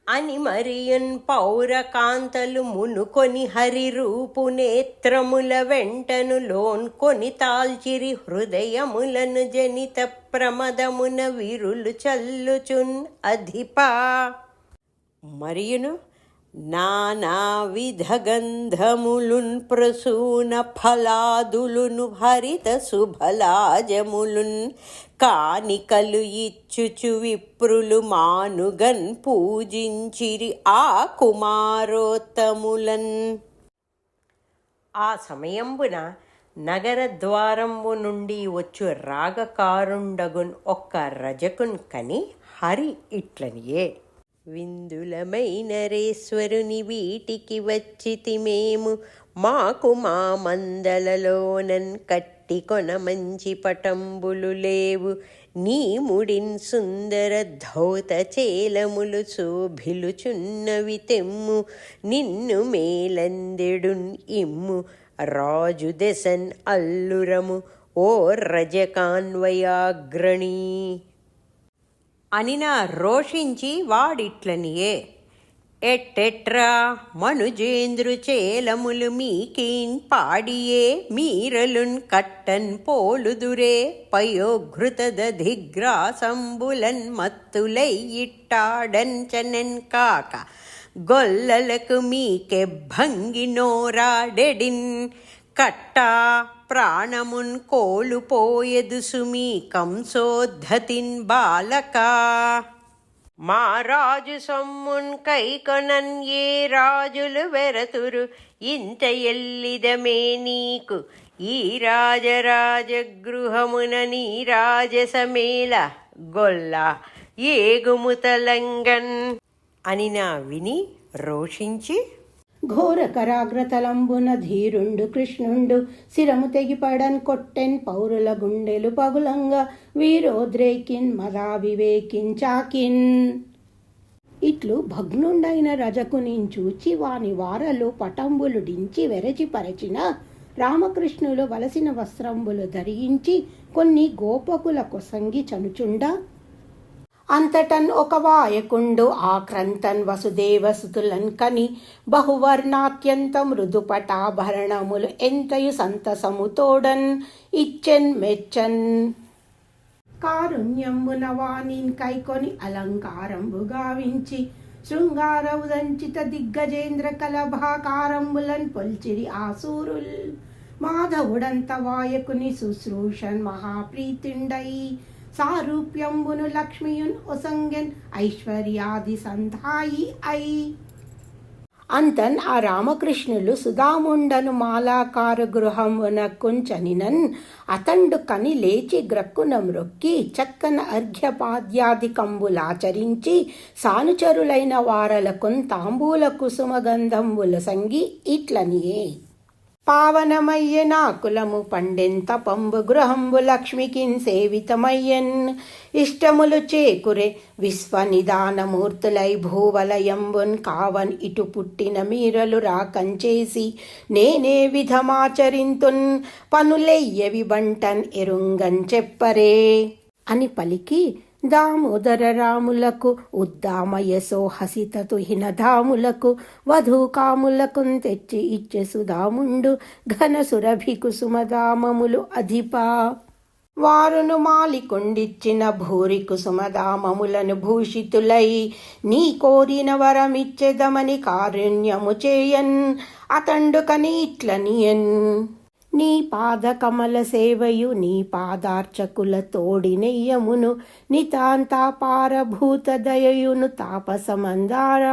Speaker 7: అని మరియున్ పౌరకాంతలు మునుకొని హరి రూపు నేత్రముల వెంటను లోన్కొని తాల్చిరి హృదయములను జనిత ప్రమదమున విరులు చల్లుచున్ అధిపా. మరియును నానావిధ గంధములున్ ప్రసూన ఫలాదులును హరిత శుభలాజములున్ కానికలు ఇచ్చుచు విప్రులు మానుగన్ పూజించిరి ఆ కుమారోత్తములన్. ఆ సమయంబున నగర ద్వారంబు నుండి వచ్చు రాగకారుండగున్ ఒక్క రజకున్ కని హరి ఇట్లనియే, విందులమైన రేశ్వరుని వీటికి వచ్చితిమేము, మాకు మా మందలలోనన్ కట్టి కొన మంచి పటంబులు లేవు, నీ ముడిన్ సుందర ధౌత చేలములు శోభిలుచున్నవి తెమ్ము, నిన్ను మేలందెడున్ ఇమ్ము రాజు దెసన్ అల్లురము ఓ రజకాన్వయాగ్రణీ అనినా రోషించి వాడిట్లనియే, ఎట్టెట్రా మనుజేంద్రు చేలములు మీకీన్ పాడియే మీరలున్ కట్టన్ పోలుదురే పయోఘృత దధిగ్రాసంబులన్ మత్తులై ఇట్టాడన్ చనెన్ కాక గొల్లలకు మీకె భంగి నోరాడెడిన్ కట్టా ప్రాణమున్ కోలుపోయెదు సుమీ కంసోద్ధతిన్ బాలకా. మా రాజు సొమ్మున్ కైకొనన్ ఏ రాజులు వెరతురు, ఇంత ఎల్లిదమే నీకు ఈ రాజరాజ గృహమున నీ రాజసమేల గొల్ల ఏగుముతలంగన్ అని నా విని రోషించి,
Speaker 8: ఘోర కరాగ్రతలంబున ధీరుండు కృష్ణుండు శిరము తెగిపడన్ కొట్టెన్ పౌరుల గుండెలు పగులంగా వీరోద్రేకిన్ మదా వివేకించాకిన్. ఇట్లు భగ్నుండైన రజకుని చూచి వాని వారలు పటంబులు డించి వెరచి పరచిన రామకృష్ణులు వలసిన వస్త్రంబులు ధరించి కొన్ని గోపకుల కొసంగి చనుచుండ, అంతటన్ ఒక వాయకుండు ఆక్రంతన్ వసుదేవసుతులన్ కని బహువర్ణాత్యంత మృదుపటాభరణములు ఎంతయు సంతసము తోడన్ ఇచ్చెన్ మెచ్చన్. కారుణ్యంబున వాణిన్ కైకొని అలంకారంబు గావించి శృంగారవుదంచిత దిగ్గజేంద్ర కలభాకారంబులన్ పొల్చిరి ఆసూరుల్. మాధవుడంత వాయకుని శుశ్రూషన్ మహాప్రీతిండై సారూప్యంబును లక్ష్మియున్ ఒసంగెన్ ఐశ్వర్యాది సంధాయి అయి. అంతన్ ఆ రామకృష్ణులు సుధాముండను మాలాకార గృహమున కుంచనినన్ అతండు కని లేచి గ్రక్కున మ్రొక్కి చక్కన అర్ఘ్యపాద్యాదికంబులాచరించి సానుచరులైన వారలకున్ తాంబూల కుసుమగంధంబుల సంగి ఇట్లనియే, పావనమయ్య నాకులము పండెంత పంబు గృహంబు లక్ష్మికిన్ సేవితమయ్యన్. ఇష్టములు చేకురే విశ్వనిదానమూర్తులై భూవలయంబున్ కావన్ ఇటు పుట్టిన మీరలు రాకంచేసి నేనే విధమాచరింతున్ పనులెయ్యవి బంటన్ ఎరుంగన్ చెప్పరే అని పలికి దామోదర రాములకు ఉద్దామయసో హసితతు హినధాములకు వధూకాములకు తెచ్చి ఇచ్చె సుధాముండు ఘన సురభి కుసుమదామములు అధిపా. వారును మాలికొండిచ్చిన భూరి కుసుమదామములను భూషితులై నీ కోరిన వరమిచ్చెదమని కారుణ్యము చేయన్. అతండు కని ఇట్లనియన్, నీ పాద కమల సేవయు నీ పాదార్చకుల తోడినెయ్యమును నితాంతాపారభూత దయయును తాపసమందార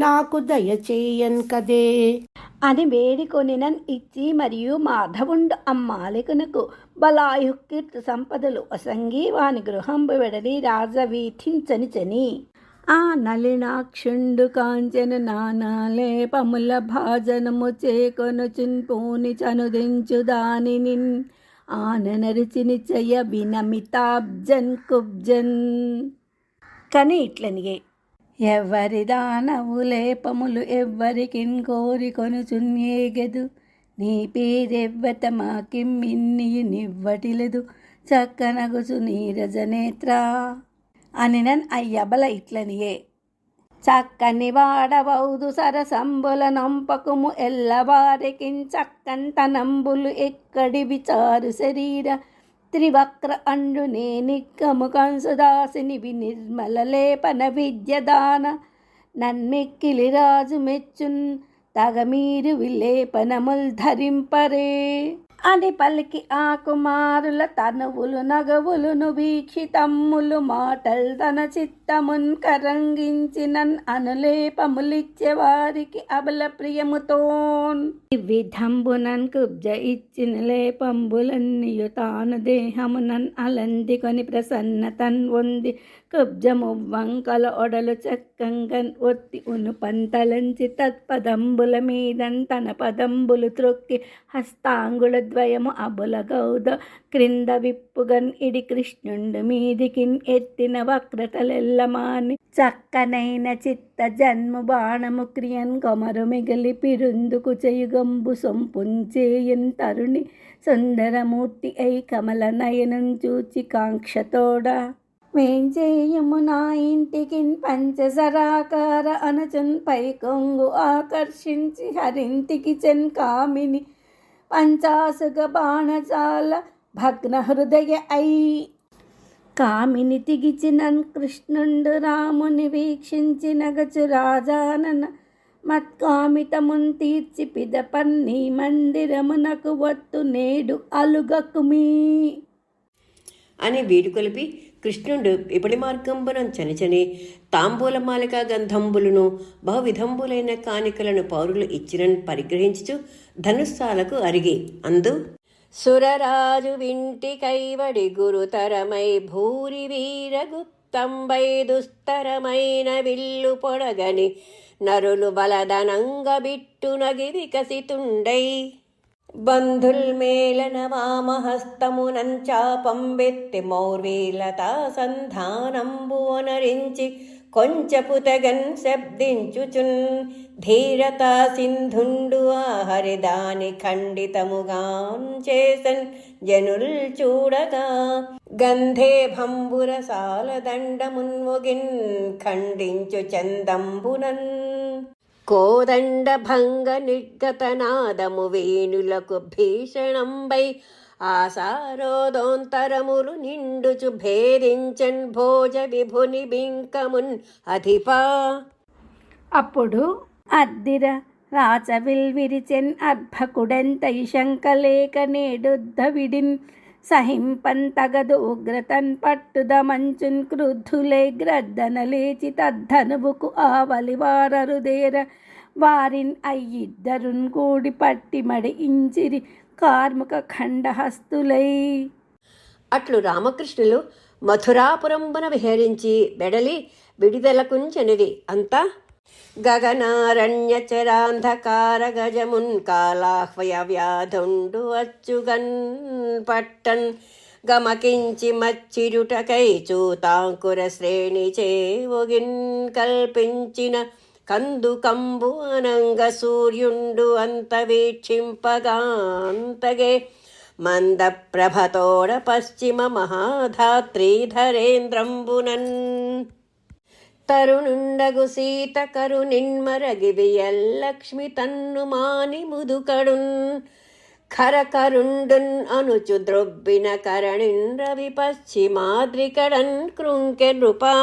Speaker 8: నాకు దయచేయన్ కదే
Speaker 9: అని వేడికొనినన్ ఇచ్చి మరియు మాధవుండు అమ్మాలికునకు బలాయుకీర్తి సంపదలు అసంగి వాని గృహంబు వెడలి రాజవీథించనిచని. ఆ నలినాక్షుండు కాంచెను నానాలేపముల భాజనము చేకొనుచున్ పూని చనుదించు దానిని ఆననరిచిని చెయ్య వినమితాబ్జన్ కుబ్జన్. కానీ ఇట్లనిగే ఎవ్వరి దానవు లేపములు ఎవ్వరికిన్ కోరి కొనుచున్ ఏగెదు నీ పేరెవ్వత మాకిం ఇన్నియు నివ్వటిలేదు చక్కనగుచు నీరజనేత్ర అనినన్ అయ్యబల ఇట్లనియే చక్కని వాడవౌదు సరసంబుల నొంపకుము ఎల్లవారికిన్ చక్కంతనంబులు ఎక్కడి విచారు శరీర త్రివక్ర అండు నేనిక్కము కంసుదాసిని వినిర్మల లేపన విద్యదాన నన్మెక్కిలి రాజు మెచ్చున్ తగమీరు విలేపనముల్ ధరింపరే అని పలికి ఆ కుమారుల తనువులు నగవులును వీక్షితమ్ములు మాటల్ తన చిత్తమున్ కరంగించినన్ అనులేపములిచ్చే వారికి అబల ప్రియముతోన్ విధంబునన్ కుబ్జ ఇచ్చిన లేపంబులన్నీయు తాను దేహమునన్ అలందికొని ప్రసన్నతన్ వంది కుబ్జము వంకల ఒడలు చక్కంగన్ ఒత్తి ఉను పంతలంచి తత్పదంబుల మీదన్ తన పదంబులు త్రొక్కి హస్తాంగుళ ద్వయము అబుల గౌద క్రింద విప్పుగన్ ఇడి కృష్ణుండు మీదికిన్ ఎత్తిన వక్రతలెల్లమాని చక్కనైన చిత్త జన్ము బాణము క్రియన్ కొమరు మిగిలి పిరుందుకు చేయుగంబు సొంపుంచేయన్ తరుణి సుందరమూర్తి అయి కమల నయనం చూచి కాంక్షతోడ వేంచేయము నా ఇంటికిన్ పంచసరాకార అనుచున్ పై కొంగు ఆకర్షించి హరింటికి చెన్ కామిని పంచాసుగ బాణజాల భగ్న హృదయ అయి కామిని తిగిచినన్ కృష్ణుండు రాముని వీక్షించిన గచు రాజానన మత్కామితమున్ తీర్చి పిదపన్ని మందిరమునకు వత్తు నేడు అలుగకుమీ
Speaker 7: అని వీడుకొలిపి కృష్ణుడు ఇపడి మార్గంబునం చనిచని తాంబూలమాలిక గంధంబులను బహువిధంబులైన కానికలను పౌరులు ఇచ్చినని పరిగ్రహించుచు ధనుస్సాలకు అరిగి అందు సురరాజు వింటి కైవడి గురుతరమై భూరి వీరగుప్తంబై దుస్తరమైన విల్లు పొడగని నరులు బలదనంగ బిట్టునగి వికసితుండై బంధుల్ మేళన వామహస్తమునంచాపం వెత్తి మౌర్వీలతా సంధానంబు అనరించి కొంచెపు తెగన్ శబ్దించుచున్ ధీరతా సింధుండు ఆహరిదాని ఖండితముగాన్ చేసన్ జనుల్ చూడగా గంధే భంబుర సాలదండమున్ ఒగిన్ ఖండించు చందంబునన్ కోదండ భంగ నిర్గతనాదము వేణులకు భీషణంబై ఆసారోదోంతరములు నిండుచు భేదించన్ భోజ విభుని బింకమున్ అధిపా
Speaker 9: అప్పుడు అద్దిర రాచవిల్ విరిచెన్ అర్భకుడెంతై శంకలేక నేడుద్ద విడిన్ సహింపన్ తగదు ఉగ్రతన్ పట్టుద మంచున్ క్రుద్ధులే గ్రద్దన లేచి తద్ధనువుకు ఆవలివారరుదేర వారిన్ అయ్యిద్దరున్ కూడి పట్టి మడి ఇంచిరి కార్ముక ఖండహస్తులై.
Speaker 7: అట్లు రామకృష్ణులు మథురాపురంబున విహరించి బెడలి విడిదలకుంచెనిది అంతా గగనారణ్యచరాంధకార గజమున్ కాలాహ్వయ వ్యాధుండు అచ్చుగన్ పట్టన్ గమకించి మచ్చిరుటకై చూతాంకుర శ్రేణి చేవొగిన్ కల్పించిన కందుకంబు అనంగ సూర్యుండు అంత వీక్షింపగా అంతగే మంద ప్రభతోడ పశ్చిమ మహాధాత్రీధరేంద్రంబునన్ తరుణుండగు సీత కరునిన్మరగివియల్లక్ష్మి తన్ను మాని ముదుకడున్ ఖరకరుండున్ అనుచు ద్రొబ్బిన కరణిన్ రవి పశ్చిమాద్రికడన్ కృంకె నృపా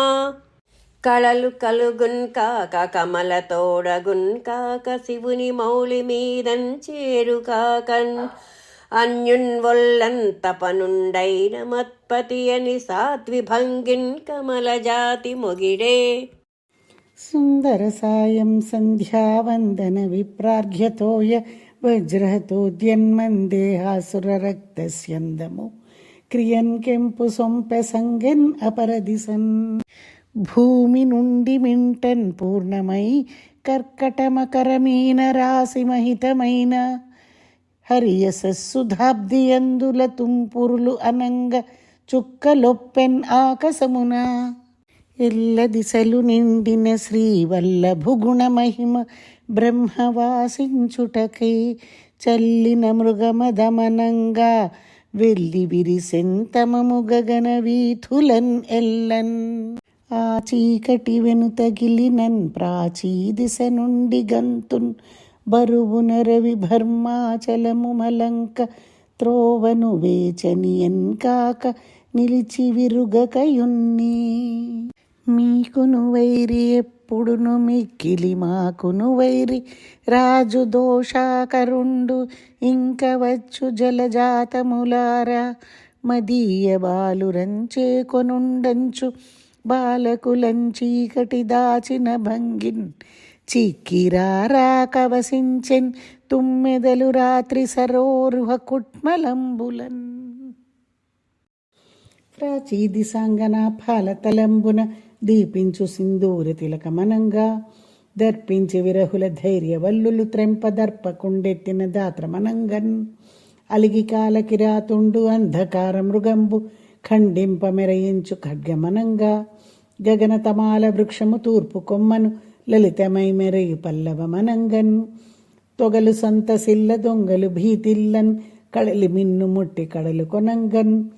Speaker 7: కళలు కలుగున్ కాక కమల తోడగున్ కాక శివుని మౌళి మీదన్ చేరు కాకన్ అన్యున్ వొల్లంత పనుండైన మత్పతి అని సాత్విభంగిన్ కమల జాతి మొగిడే
Speaker 10: సుందర సాయం సంధ్యావందన విప్రార్ఘ్యతోయ వజ్రహతోద్యన్మందేహాసురరక్తస్యందము క్రియన్ కెంపు సొంపె సంగెన్ అపరదిసన్ భూమి నుండి మింటన్ పూర్ణమై కర్కటమకరమీన రాశి మహితమైన హరియసస్సుధాబ్ది అందుల తుంపురులు అనంగ చుక్కలొప్పెన్ ఆకసమున ఎల్ల దిశలు నిండిన శ్రీవల్లభుగుణ మహిమ బ్రహ్మవాసించుటకై చల్లిన మృగమదమనంగా వెళ్ళి విరిసెంతమము గగన వీథులన్ ఎల్లన్ ఆ చీకటి వెనుతగిలినన్ ప్రాచీ దిశ నుండి గంతున్ బరువున రవి భర్మాచలము మలంక త్రోవను వేచనియన్ కాక నిలిచి విరుగకయున్ని మీకును వైరి ఎప్పుడును మిక్కిలి మాకును వైరి రాజు దోషాకరుండు ఇంక వచ్చు జలజాతములారా మదీయ బాలురంచే కొనుండంచు బాలకులంచీకటి దాచిన భంగిన్ చిక్కిరారా కవసించెన్ తుమ్మెదలు రాత్రి సరోరుహ కుట్మలంబులన్ ప్రాచీ దిశాంగన ఫాలతలంబున దీపించు సింధూర తిలకమనంగా దర్పించి విరహుల ధైర్యవల్లులు త్రెంప దర్పకుండెత్తిన దాత్రమనంగన్ అలిగి కాలకిరాతుండు అంధకార మృగంబు ఖండింప మెరయించు ఖడ్గమనంగా గగన తమాల వృక్షము తూర్పు కొమ్మను లలితమై మెరయు పల్లవమనంగన్ తొగలు సంతసిల్ల దొంగలు భీతిల్లన్ కడలి మిన్ను ముట్టి కడలు కొనంగన్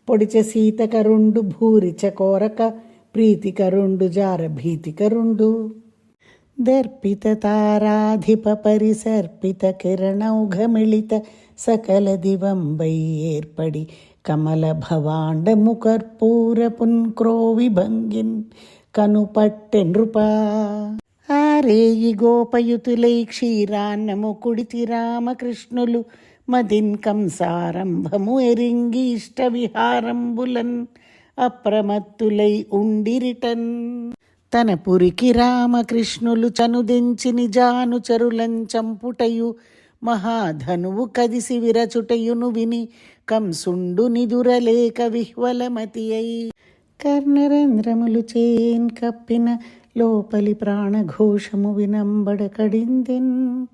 Speaker 10: పొడిచె సీతకరుండు భూరిచ కోరక ప్రీతికరుండు జార భీతికరుండు దర్పిత తారాధిప పరిసర్పిత కిరణౌఘమిళిత సకల దివంబై ఏర్పడి కమల భవాండము కర్పూర పున్క్రోవి భంగిన్ కనుపట్టె నృపా ఆరేయి గోపయుతులై క్షీరాన్నము కుడితి రామకృష్ణులు మదిన్ కంసారంభము ఎరింగి ఇష్ట విహారంబులన్ అప్రమత్తులై ఉండిరిటన్ తన పురికి రామకృష్ణులు చనుదెంచి నిజాను చరులంచంపుటయు మహాధనువు కదిసి విరచుటయును విని కంసుండు నిదురలేక విహ్వలమతి అయి కర్ణరంధ్రములు చేన్ కప్పిన లోపలి ప్రాణఘోషము వినంబడ కడిందెన్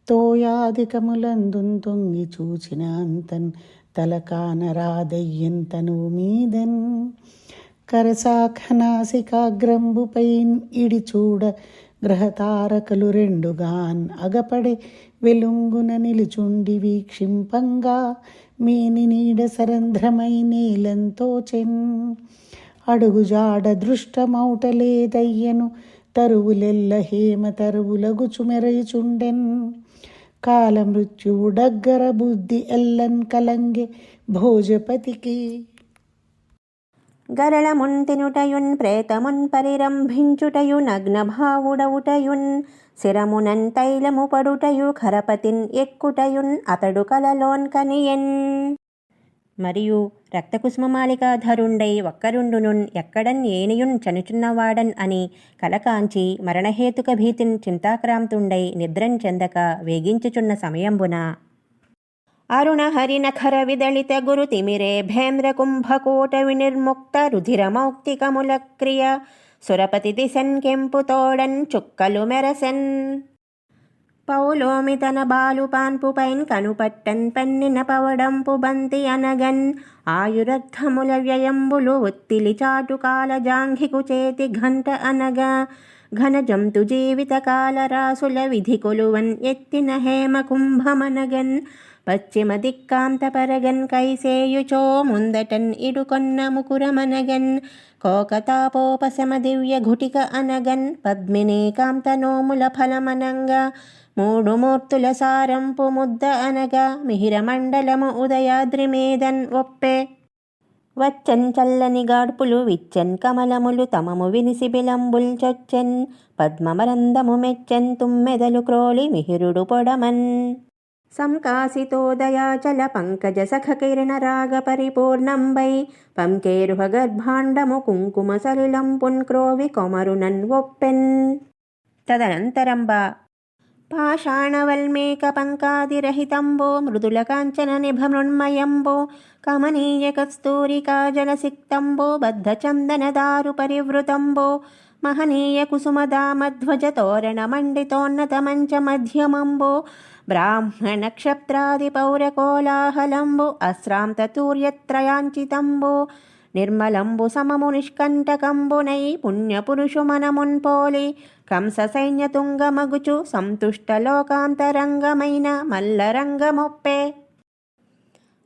Speaker 10: తోయాదికములందున్ తొంగి చూచిన అంతన్ తలకానరాదయ్యన్ తనువు మీదన్ కరసాఖనాసికాగ్రంబుపైన్ ఇడి చూడ గ్రహతారకలు రెండుగాన్ అగపడే వెలుంగున నిలుచుండి వీక్షింపంగా మేని నీడ సరంధ్రమై నీలంతోచెన్ అడుగుజాడ దృష్టమౌటలేదయ్యను తరువులెల్ల హేమ తరువులగుచు మెరయుచుండెన్ కాలమృత్యువు డగ్గర బుద్ధి ఎల్లన్ కలంగే భోజపతికి
Speaker 2: గరళమున్ తినుటయున్ ప్రేతమున్ పరిరంభించుటయు నగ్నభావుడవుటయున్ శిరమునన్ తైలము పడుటయు ఖరపతిన్ ఎక్కుటయున్ అతడు కలలోన్ కనియన్ మరియు రక్తకుసుమమాలికాధరుండై ఒక్కరుండునున్ ఎక్కడన్ ఏనియున్ చనుచున్నవాడన్ అని కలకాంచి మరణహేతుక భీతిన్ చింతాక్రాంతుండై నిద్రం చెందక వేగించుచున్న సమయంబున అరుణ హరినఖర విదళిత గురు తిమిరే భేంద్ర కుంభకోట వినిర్ముక్త రుధిరమౌక్తికముల క్రియ సురపతి దిశన్ కెంపుతోడన్ చుక్కలు మెరసెన్ పౌలోమి తన బాలు పాన్పుపైన్ కనుపట్టన్ పన్నిన పవడంపు బంతి అనగన్ ఆయురర్థముల వ్యయంబులు ఒత్తిలి చాటు కాల జాంఘికు చేతి ఘంట అనగా ఘన జంతు జీవిత కాల రాసుల విధి కొలువన్ ఎత్తిన హేమ కుంభమనగన్ పశ్చిమ దిక్కాంత పరగన్ కైసేయుచో ముందటన్ ఇడుకొన్న ముకురమనగన్ కోకతాపోపశమ దివ్య ఘుటిక అనగన్ పద్మినీ కాంత నోముల ఫలమనంగా మూడు మూర్తుల సారంపు ముద్ద అనగా మిహిర మండలము ఉదయాద్రి మీదన్ ఒప్పే వచ్చన్ చల్లని గాడ్పులు విచ్చన్ కమలములు తమము వినిసి బిలంబుల్ చొచ్చెన్ పద్మమరందము మెచ్చెన్ తుమ్మెదలు క్రోలి మిహిరుడు పొడమన్ సంకాసితోదయాచల పంకజ సఖ కిరణ రాగ పరిపూర్ణంబై పంకేరుహ గర్భాండము కుంకుమ సలిలంపున్ క్రోవి కొమరునన్ ఒప్పెన్ తదనంతరంబ
Speaker 3: పాషాణవల్మేకపంకాదిరహితంబో మృదులకాంచన నిభమృణ్మయంబో కమనీయ కస్తూరికా జలసిక్తంబో బద్ధచందనదారు పరివృతంబో మహనీయ కుసుమదామధ్వజ తోరణమండితోన్నతమంచ మధ్యమంబో బ్రాహ్మణక్షత్రాది పౌరకోలాహలంబు అశ్రాంతతూర్యత్రయాంచితంబో నిర్మలంబు సమము నిష్కంటకంబునై పుణ్యపురుషు మనమున్పోలి కంస సైన్యతుంగమగుచు సంతుష్టలోకాంతరంగమైన మల్లరంగమొప్పే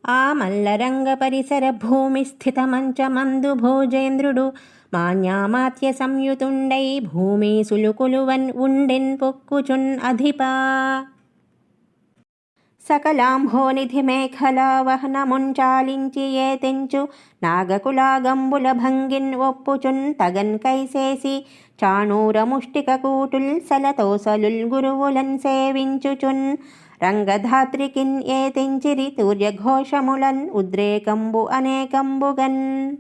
Speaker 3: ఆ మల్లరంగ పరిసర భూమి స్థితమంచమందు భోజేంద్రుడు మాన్యామాత్య సంయుతుండై భూమి సులుకులువన్ ఉండెన్ పొక్కుచున్ అధిపా సకలాంహోనిధి మేఖలావహనముంచాలించి ఏ తెంచు నాగకులాగంబుల భంగిన్ ఒప్పుచున్ తగన్ కైసేసి చాణూరముష్టిక కూటుల్ సలతోసలుల్ గురువులన్ సేవించుచున్ రంగధాత్రికిన్ ఏ తెంచిరి తూర్యఘోషములన్ ఉద్రేకంబు అనేకంబుగన్